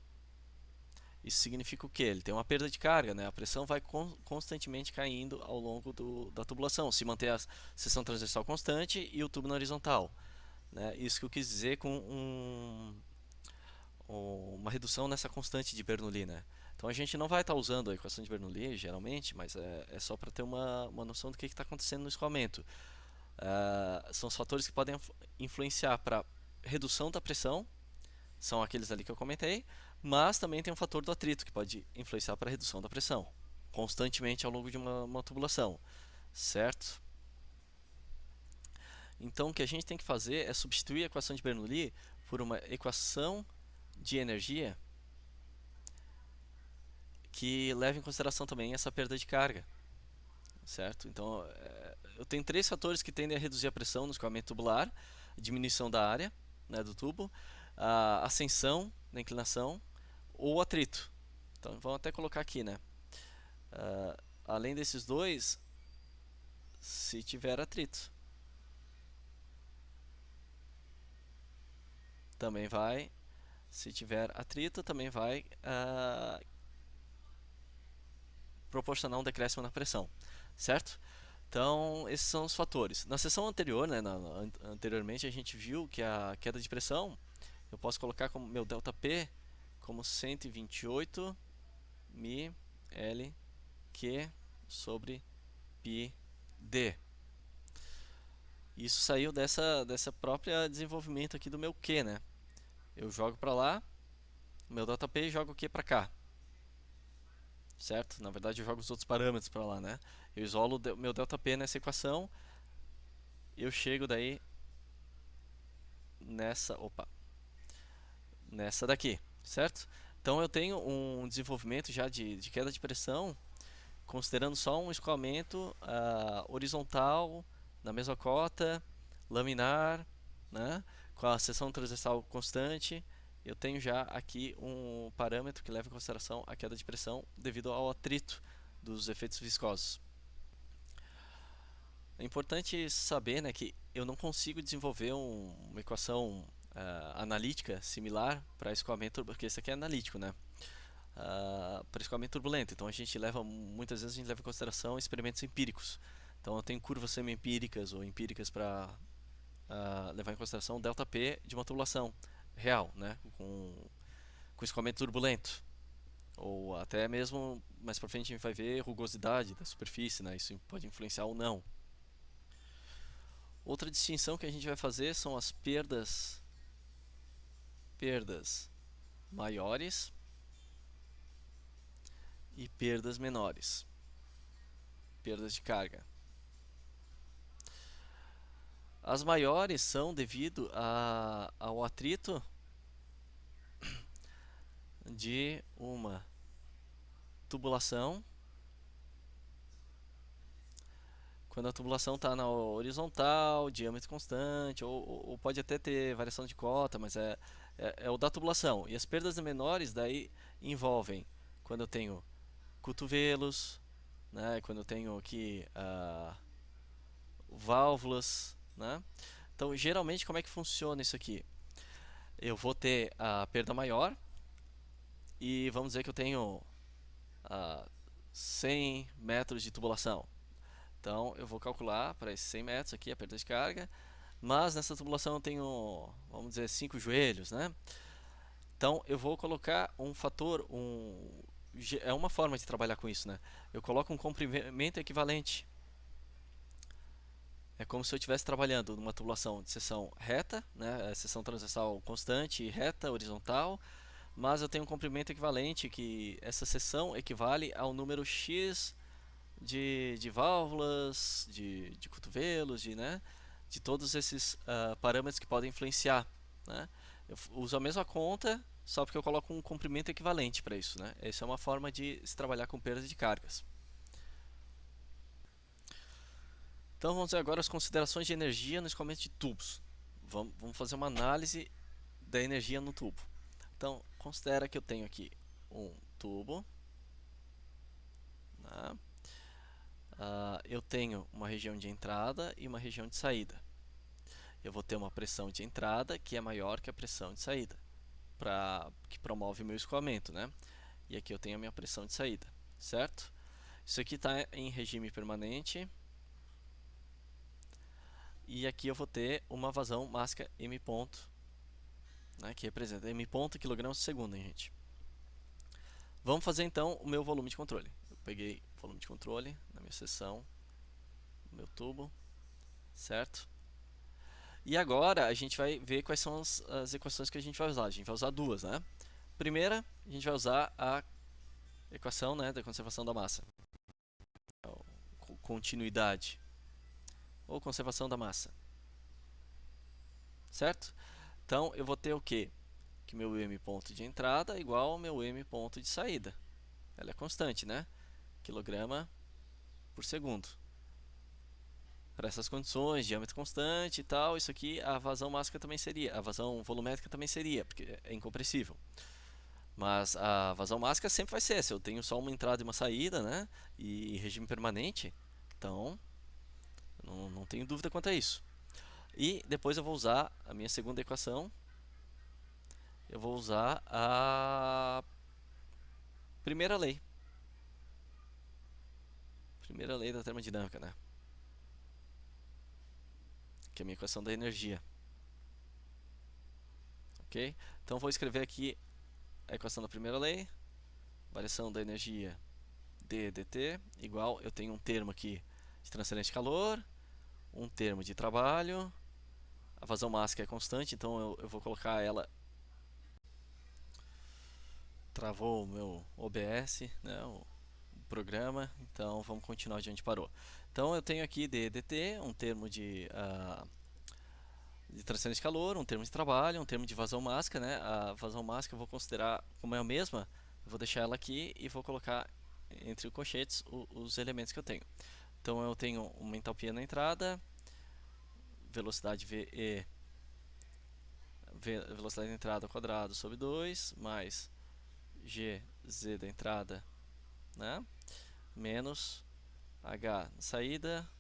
Isso significa o quê? Ele tem uma perda de carga, né? A pressão vai constantemente caindo ao longo da tubulação, se manter a seção transversal constante e o tubo na horizontal, né? Isso que eu quis dizer com uma redução nessa constante de Bernoulli, né? Então a gente não vai estar usando a equação de Bernoulli geralmente, mas é só para ter uma noção do que está acontecendo no escoamento. São os fatores que podem influenciar para redução da pressão, são aqueles ali que eu comentei, mas também tem um fator do atrito que pode influenciar para a redução da pressão, constantemente ao longo de uma tubulação, certo? Então o que a gente tem que fazer é substituir a equação de Bernoulli por uma equação de energia que leva em consideração também essa perda de carga, certo? Então eu tenho três fatores que tendem a reduzir a pressão no escoamento tubular: diminuição da área, né, do tubo, a ascensão da inclinação ou atrito. Então vamos até colocar aqui, né? Além desses dois, se tiver atrito, também vai. Se tiver atrito, também vai proporcionar um decréscimo na pressão, certo? Então, esses são os fatores. Na sessão anterior, né, anteriormente, a gente viu que a queda de pressão, eu posso colocar como meu ΔP como 128 mi L Q sobre pi D. Isso saiu dessa própria desenvolvimento aqui do meu Q, né? Eu jogo para lá, meu ΔP e jogo o Q para cá, certo? Na verdade, eu jogo os outros parâmetros para lá, né? Eu isolo meu ΔP nessa equação, eu chego daí nessa daqui, certo? Então eu tenho um desenvolvimento já de queda de pressão, considerando só um escoamento horizontal, na mesma cota, laminar, né? Com a seção transversal constante. Eu tenho já aqui um parâmetro que leva em consideração a queda de pressão devido ao atrito dos efeitos viscosos. É importante saber, né, que eu não consigo desenvolver uma equação analítica similar para escoamento, porque isso aqui é analítico, né? Para escoamento turbulento. Então muitas vezes a gente leva em consideração experimentos empíricos. Então eu tenho curvas semi-empíricas ou empíricas para levar em consideração o ΔP de uma tubulação real, né? Com escoamento turbulento. Ou até mesmo mais para frente a gente vai ver rugosidade da superfície, né? Isso pode influenciar ou não. Outra distinção que a gente vai fazer são as perdas maiores e perdas menores, perdas de carga. As maiores são devido ao atrito de uma tubulação. Quando a tubulação está na horizontal, diâmetro constante, ou pode até ter variação de cota, mas é o da tubulação. E as perdas menores daí envolvem quando eu tenho cotovelos, né, quando eu tenho aqui válvulas, né? Então, geralmente, como é que funciona isso aqui? Eu vou ter a perda maior e vamos dizer que eu tenho 100 metros de tubulação. Então, eu vou calcular para esses 100 metros aqui a perda de carga, mas nessa tubulação eu tenho, vamos dizer, 5 joelhos, né? Então, eu vou colocar um fator, é uma forma de trabalhar com isso, né? Eu coloco um comprimento equivalente. é como se eu estivesse trabalhando numa tubulação de seção reta, né, seção transversal constante, reta, horizontal, mas eu tenho um comprimento equivalente, que essa seção equivale ao número X de válvulas, de cotovelos, de todos esses parâmetros que podem influenciar, né? Eu uso a mesma conta, só porque eu coloco um comprimento equivalente para isso, né? Essa é uma forma de se trabalhar com perda de cargas. Então vamos ver agora as considerações de energia no escoamento de tubos. Vamos fazer uma análise da energia no tubo. Então, considera que eu tenho aqui um tubo, né? Eu tenho uma região de entrada e uma região de saída. Eu vou ter uma pressão de entrada que é maior que a pressão de saída, que promove o meu escoamento, né? E aqui eu tenho a minha pressão de saída, certo? Isso aqui está em regime permanente. E aqui eu vou ter uma vazão máxima M ponto, né, que representa M ponto quilogramas por segundo, hein, gente? Vamos fazer então o meu volume de controle. Eu peguei o volume de controle na minha seção, no meu tubo, certo? E agora a gente vai ver quais são as equações que a gente vai usar. A gente vai usar duas, né? Primeira, a gente vai usar a equação, né, da conservação da massa. Continuidade ou conservação da massa, certo? Então eu vou ter o quê? Que meu M ponto de entrada é igual ao meu M ponto de saída. Ela é constante, né? Quilograma por segundo. Para essas condições, diâmetro constante e tal, isso aqui a vazão máxima também seria, a vazão volumétrica também seria, porque é incompressível. Mas a vazão máxima sempre vai ser, se eu tenho só uma entrada e uma saída, né? E regime permanente, então não tenho dúvida quanto a isso. E depois eu vou usar a minha segunda equação, eu vou usar a primeira lei. Primeira lei da termodinâmica, né? Que é a minha equação da energia. Ok? Então vou escrever aqui a equação da primeira lei, variação da energia d dt igual, eu tenho um termo aqui de transferência de calor, um termo de trabalho, a vazão máxima é constante, então eu vou colocar ela. Travou o meu OBS, né, o programa, então vamos continuar de onde parou. Então eu tenho aqui d dt, um termo de transferência de calor, um termo de trabalho, um termo de vazão máxima, né? A vazão máxima eu vou considerar como é a mesma, eu vou deixar ela aqui e vou colocar entre os colchetes os elementos que eu tenho. Então eu tenho uma entalpia na entrada, velocidade VE, velocidade da entrada ao quadrado sobre 2, mais GZ da entrada, né? Menos H na saída,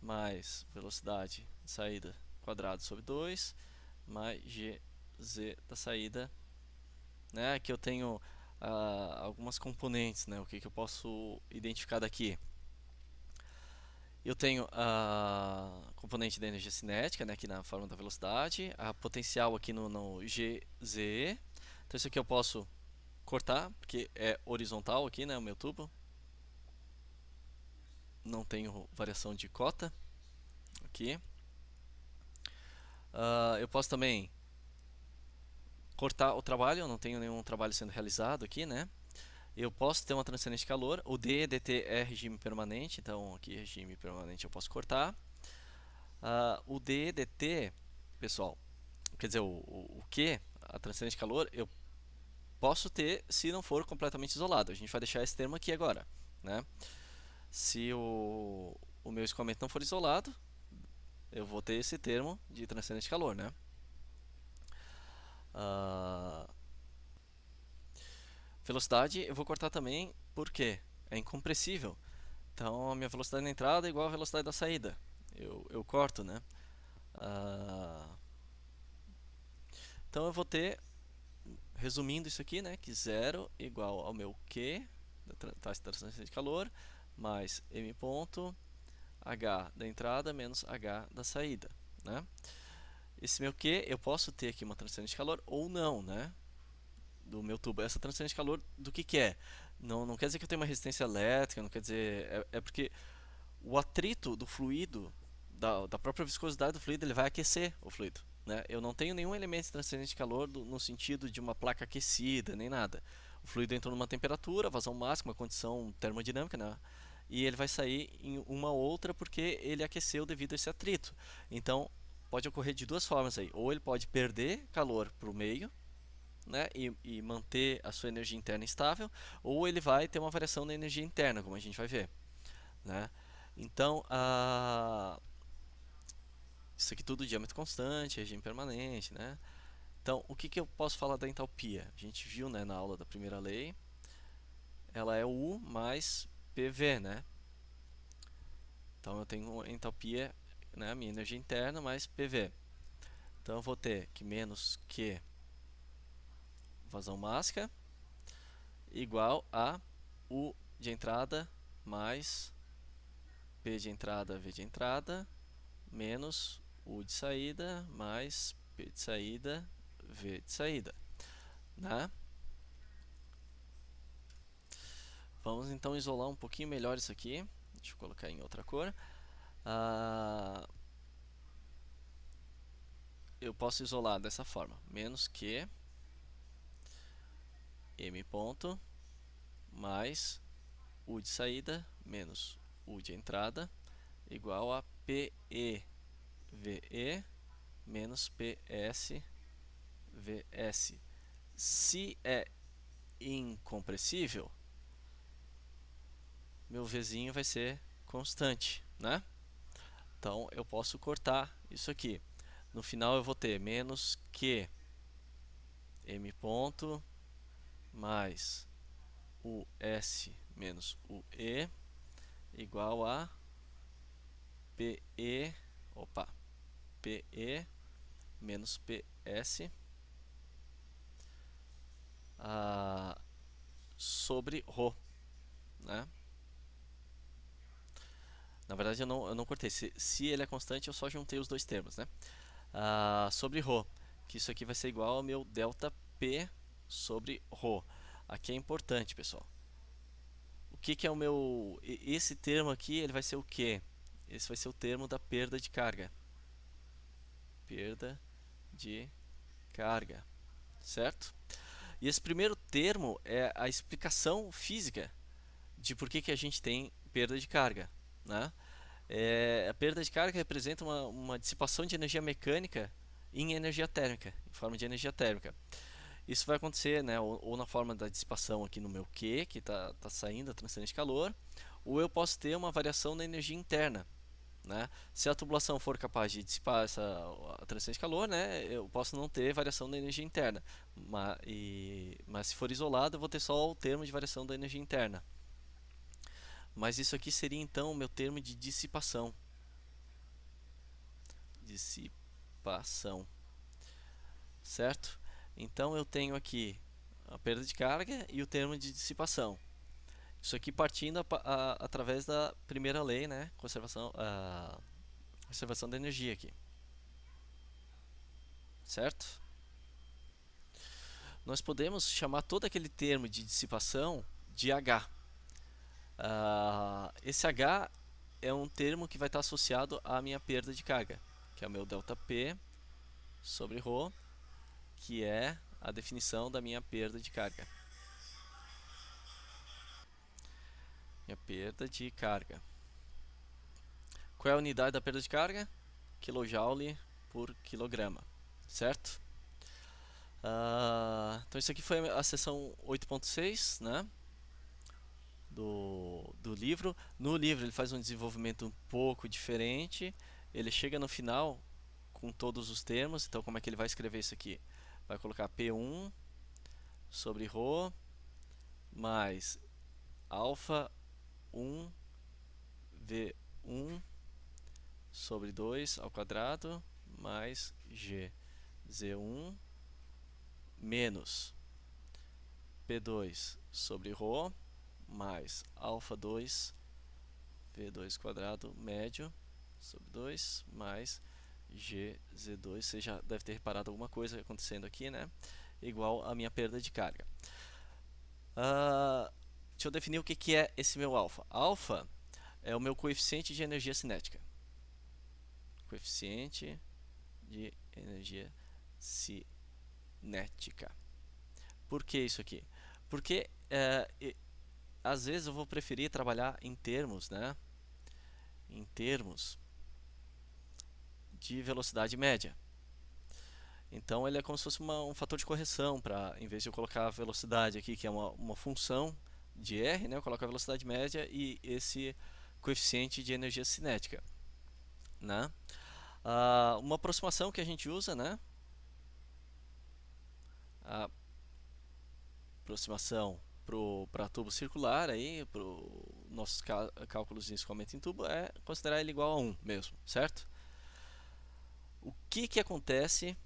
mais velocidade de saída quadrado sobre 2, mais GZ da saída, né? Aqui eu tenho algumas componentes, né? O que eu posso identificar daqui? Eu tenho a componente da energia cinética, né, aqui na forma da velocidade, a potencial aqui no GZ. Então isso aqui eu posso cortar, porque é horizontal aqui, né, o meu tubo. Não tenho variação de cota aqui. Eu posso também cortar o trabalho, eu não tenho nenhum trabalho sendo realizado aqui, né? Eu posso ter uma transferência de calor, o D, dt é regime permanente, então aqui regime permanente eu posso cortar. O D, dt, pessoal, quer dizer, o Q, a transferência de calor, eu posso ter se não for completamente isolado. A gente vai deixar esse termo aqui agora, né? Se o meu escoamento não for isolado, eu vou ter esse termo de transferência de calor, né? Velocidade eu vou cortar também porque é incompressível. Então a minha velocidade na entrada é igual à velocidade da saída. Eu corto, né? Então eu vou ter, resumindo isso aqui, né, que 0 igual ao meu Q, da taxa de transferência de calor, mais M ponto H da entrada menos H da saída, né? Esse meu Q, eu posso ter aqui uma transferência de calor ou não, né? Do meu tubo. Essa transferência de calor, do que é? Não quer dizer que eu tenho uma resistência elétrica, não quer dizer... É porque o atrito do fluido da própria viscosidade do fluido, ele vai aquecer o fluido, né? Eu não tenho nenhum elemento transferente de calor no sentido de uma placa aquecida, nem nada. O fluido entrou numa temperatura, vazão máxima, uma condição termodinâmica, né? E ele vai sair em uma outra porque ele aqueceu devido a esse atrito. Então, pode ocorrer de duas formas aí. Ou ele pode perder calor para o meio, né, e manter a sua energia interna estável, ou ele vai ter uma variação na energia interna, como a gente vai ver, né? Então, isso aqui tudo diâmetro constante, regime permanente, né? Então, o que, que eu posso falar da entalpia? A gente viu, né, na aula da primeira lei, ela é U mais PV, né? Então, eu tenho entalpia, né, minha energia interna mais PV. Então, eu vou ter que menos Q vazão máxima igual a U de entrada mais P de entrada, V de entrada, menos U de saída, mais P de saída, V de saída, né? Vamos então isolar um pouquinho melhor isso aqui. Deixa eu colocar em outra cor. Eu posso isolar dessa forma: menos Q M ponto mais U de saída menos U de entrada igual a PE VE menos PS VS. Se é incompressível, meu Vzinho vai ser constante, né? Então eu posso cortar isso aqui. No final eu vou ter menos Q M ponto mais US menos UE igual a PE, PE menos PS sobre Rho, né? Na verdade eu não cortei. Se ele é constante, eu só juntei os dois termos, né? Sobre Rho, que isso aqui vai ser igual ao meu delta P sobre Rho. Aqui é importante, pessoal. O que, que é o meu... Esse termo aqui, ele vai ser o quê? Esse vai ser o termo da perda de carga. Perda de carga, certo? E esse primeiro termo é a explicação física de por que, que a gente tem perda de carga, né? A perda de carga representa uma dissipação de energia mecânica em energia térmica, em forma de energia térmica. Isso vai acontecer, né, ou na forma da dissipação aqui no meu Q, que está saindo a transferência de calor, ou eu posso ter uma variação na energia interna, né? Se a tubulação for capaz de dissipar a transferência de calor, né, eu posso não ter variação da energia interna, mas se for isolado, eu vou ter só o termo de variação da energia interna. Mas isso aqui seria então o meu termo de dissipação. Dissipação, certo? Então eu tenho aqui a perda de carga e o termo de dissipação. Isso aqui partindo através da primeira lei, né? Conservação da energia aqui, certo? Nós podemos chamar todo aquele termo de dissipação de H. Esse H é um termo que vai estar associado à minha perda de carga, que é o meu ΔP sobre Rho, que é a definição da minha perda de carga. Minha perda de carga. Qual é a unidade da perda de carga? Kilojoule por quilograma, certo? Então isso aqui foi a seção 8.6, né? Do livro. No livro ele faz um desenvolvimento um pouco diferente. Ele chega no final com todos os termos. Então como é que ele vai escrever isso aqui? Vai colocar P1 sobre Rho mais alfa 1 V1 sobre 2 ao quadrado mais G Z1 menos P2 sobre Rho mais alfa 2 V2 quadrado médio sobre 2 mais GZ2. Você já deve ter reparado alguma coisa acontecendo aqui, né? Igual a minha perda de carga. Deixa eu definir o que é esse meu alfa. Alfa é o meu coeficiente de energia cinética. coeficiente de energia cinética. Por que isso aqui? Porque às vezes eu vou preferir trabalhar em termos, né? Em termos de velocidade média. Então ele é como se fosse um fator de correção, para em vez de eu colocar a velocidade aqui, que é uma função de R, né, eu coloco a velocidade média e esse coeficiente de energia cinética, né? Uma aproximação que a gente usa, né? A aproximação para tubo circular, aí, para nossos cálculos de escoamento em tubo, é considerar ele igual a 1 mesmo, certo? O que acontece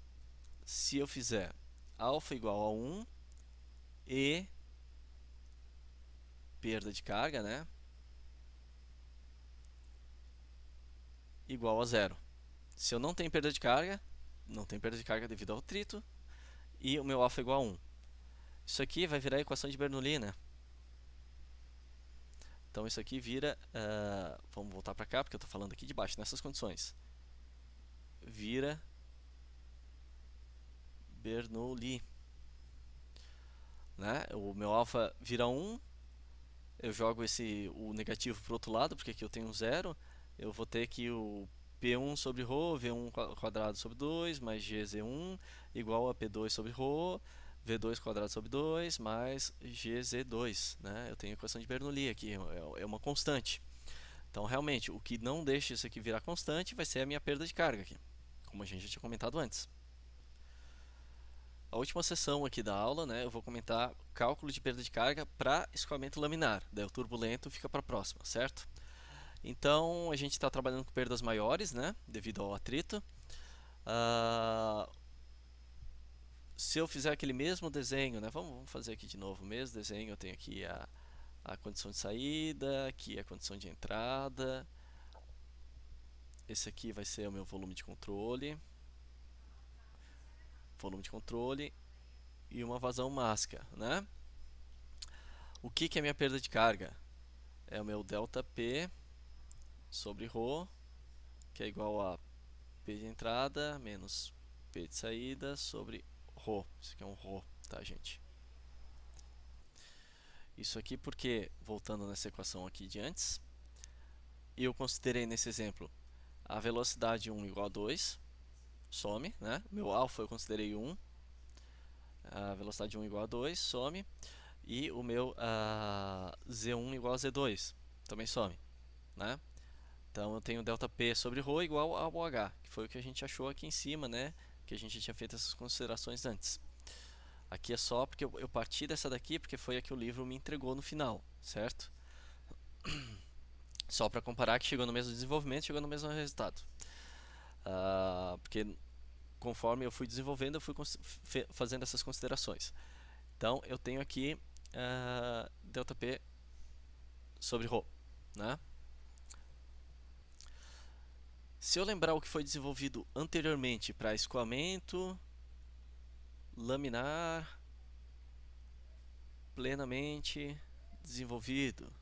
se eu fizer alfa igual a 1 e perda de carga, né, igual a 0? Se eu não tenho perda de carga, não tem perda de carga devido ao atrito, e o meu alfa é igual a 1. Isso aqui vai virar a equação de Bernoulli, né? Então isso aqui vira, vamos voltar para cá, porque eu estou falando aqui de baixo, nessas condições. Vira Bernoulli, né? O meu alfa vira 1, eu jogo o negativo para o outro lado, porque aqui eu tenho um 0, eu vou ter que o P1 sobre ρ, V1 quadrado sobre 2, mais GZ1, igual a P2 sobre ρ, V2 quadrado sobre 2, mais GZ2, né? Eu tenho a equação de Bernoulli aqui, é uma constante. Então, realmente, o que não deixa isso aqui virar constante vai ser a minha perda de carga aqui, como a gente já tinha comentado antes. A última sessão aqui da aula, né, eu vou comentar cálculo de perda de carga para escoamento laminar. Daí o turbulento fica para a próxima, certo? Então, a gente está trabalhando com perdas maiores, né, devido ao atrito. Se eu fizer aquele mesmo desenho, né, vamos fazer aqui de novo o mesmo desenho. Eu tenho aqui a condição de saída, aqui a condição de entrada. Esse aqui vai ser o meu volume de controle. Volume de controle e uma vazão máxima, né? O que é minha perda de carga? É o meu ΔP sobre ρ, que é igual a P de entrada menos P de saída sobre ρ. Isso aqui é um ρ, tá, gente? Isso aqui porque, voltando nessa equação aqui de antes, eu considerei nesse exemplo a velocidade 1 igual a 2, some, né? Meu alfa eu considerei 1, a velocidade 1 igual a 2, some, e o meu Z1 igual a Z2, também some, né? Então eu tenho ΔP sobre ρ igual ao H, que foi o que a gente achou aqui em cima, né? Que a gente tinha feito essas considerações antes. Aqui é só porque eu parti dessa daqui porque foi a que o livro me entregou no final, certo? Só para comparar que chegou no mesmo desenvolvimento, chegou no mesmo resultado. Porque conforme eu fui desenvolvendo, eu fui fazendo essas considerações. Então eu tenho aqui ΔP sobre ρ, né? Se eu lembrar o que foi desenvolvido anteriormente para escoamento laminar plenamente desenvolvido,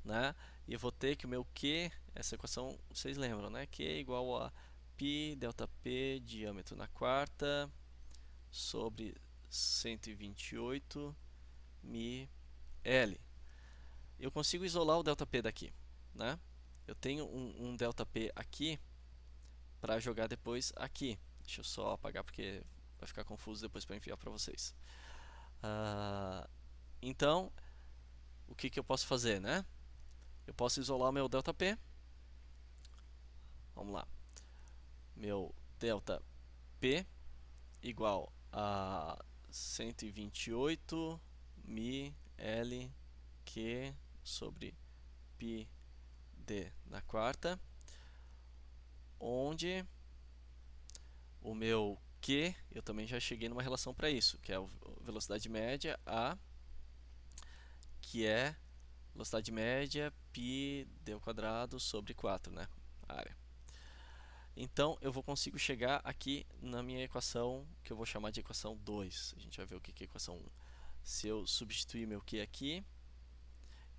né? E eu vou ter que o meu Q, essa equação vocês lembram, né? Q é igual a π ΔP diâmetro na quarta sobre 128 μL. Eu consigo isolar o ΔP daqui, né? Eu tenho um ΔP aqui para jogar depois aqui. Deixa eu só apagar porque vai ficar confuso depois para enviar para vocês. Então, o que eu posso fazer, né? Eu posso isolar o meu ΔP. Vamos lá. Meu ΔP igual a 128 μL Q sobre π d na quarta, onde o meu Q, eu também já cheguei numa relação para isso, que é a velocidade média A, que é velocidade média π d ao quadrado sobre 4, né? A área. Então, eu consigo chegar aqui na minha equação, que eu vou chamar de equação 2. A gente vai ver o que é equação 1. Se eu substituir meu Q aqui,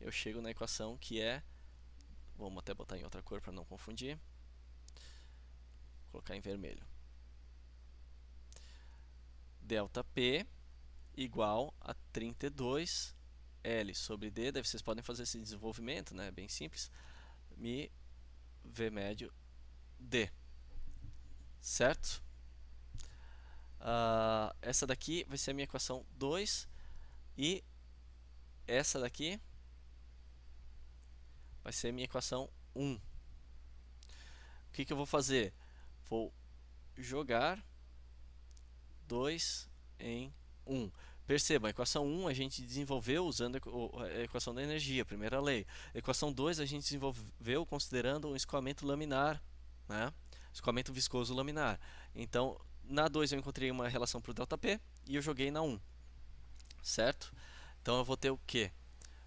eu chego na equação que é, vamos até botar em outra cor para não confundir, colocar em vermelho. ΔP igual a 32 L sobre D. Daí vocês podem fazer esse desenvolvimento, né? Bem simples. Mi V médio D. Certo? Essa daqui vai ser a minha equação 2 e essa daqui vai ser a minha equação 1. O que eu vou fazer? Vou jogar 2 em 1. Perceba, a equação 1 a gente desenvolveu usando a equação da energia, a primeira lei. A equação 2 a gente desenvolveu considerando um escoamento laminar, né? Escoamento viscoso laminar. Então, na 2 eu encontrei uma relação para o ΔP e eu joguei na 1, certo? Então eu vou ter o quê?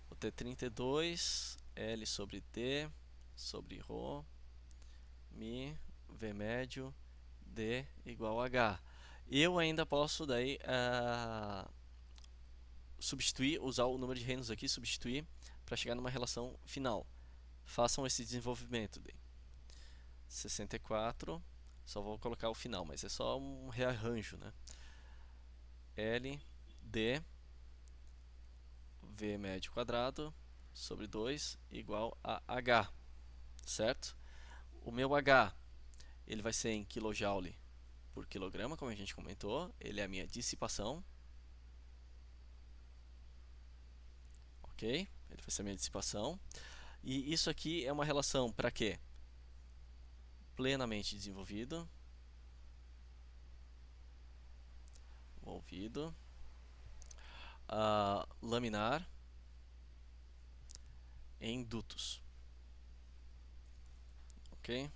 Vou ter 32 L sobre D sobre ρ mi V médio D igual a H. Eu ainda posso daí substituir, usar o número de reinos aqui, substituir para chegar numa relação final. Façam esse desenvolvimento. 64, só vou colocar o final, mas é só um rearranjo, né? L, D, V médio quadrado sobre 2 igual a H, certo? O meu H, ele vai ser em kJ por quilograma, como a gente comentou, ele é a minha dissipação, ok? Ele vai ser a minha dissipação. E isso aqui é uma relação para quê? Plenamente desenvolvido, laminar em dutos, ok?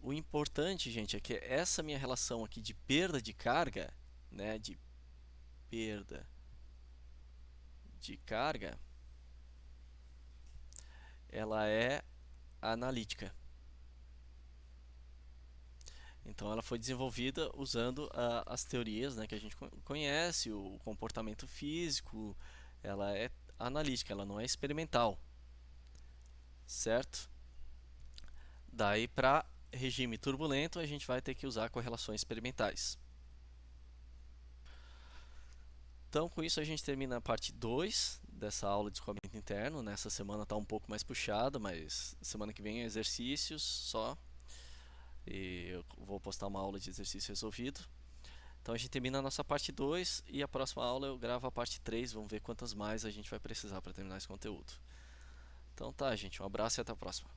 O importante, gente, é que essa minha relação aqui de perda de carga, né, de perda de carga, ela é analítica. Então ela foi desenvolvida usando as teorias, né, que a gente conhece, o comportamento físico, ela é analítica, ela não é experimental, certo? Daí para regime turbulento a gente vai ter que usar correlações experimentais. Então com isso a gente termina a parte 2 dessa aula de escoamento interno. Nessa semana está um pouco mais puxada, mas semana que vem é exercícios só. E eu vou postar uma aula de exercício resolvido. Então a gente termina a nossa parte 2 e a próxima aula eu gravo a parte 3. Vamos ver quantas mais a gente vai precisar para terminar esse conteúdo. Então tá, gente, um abraço e até a próxima.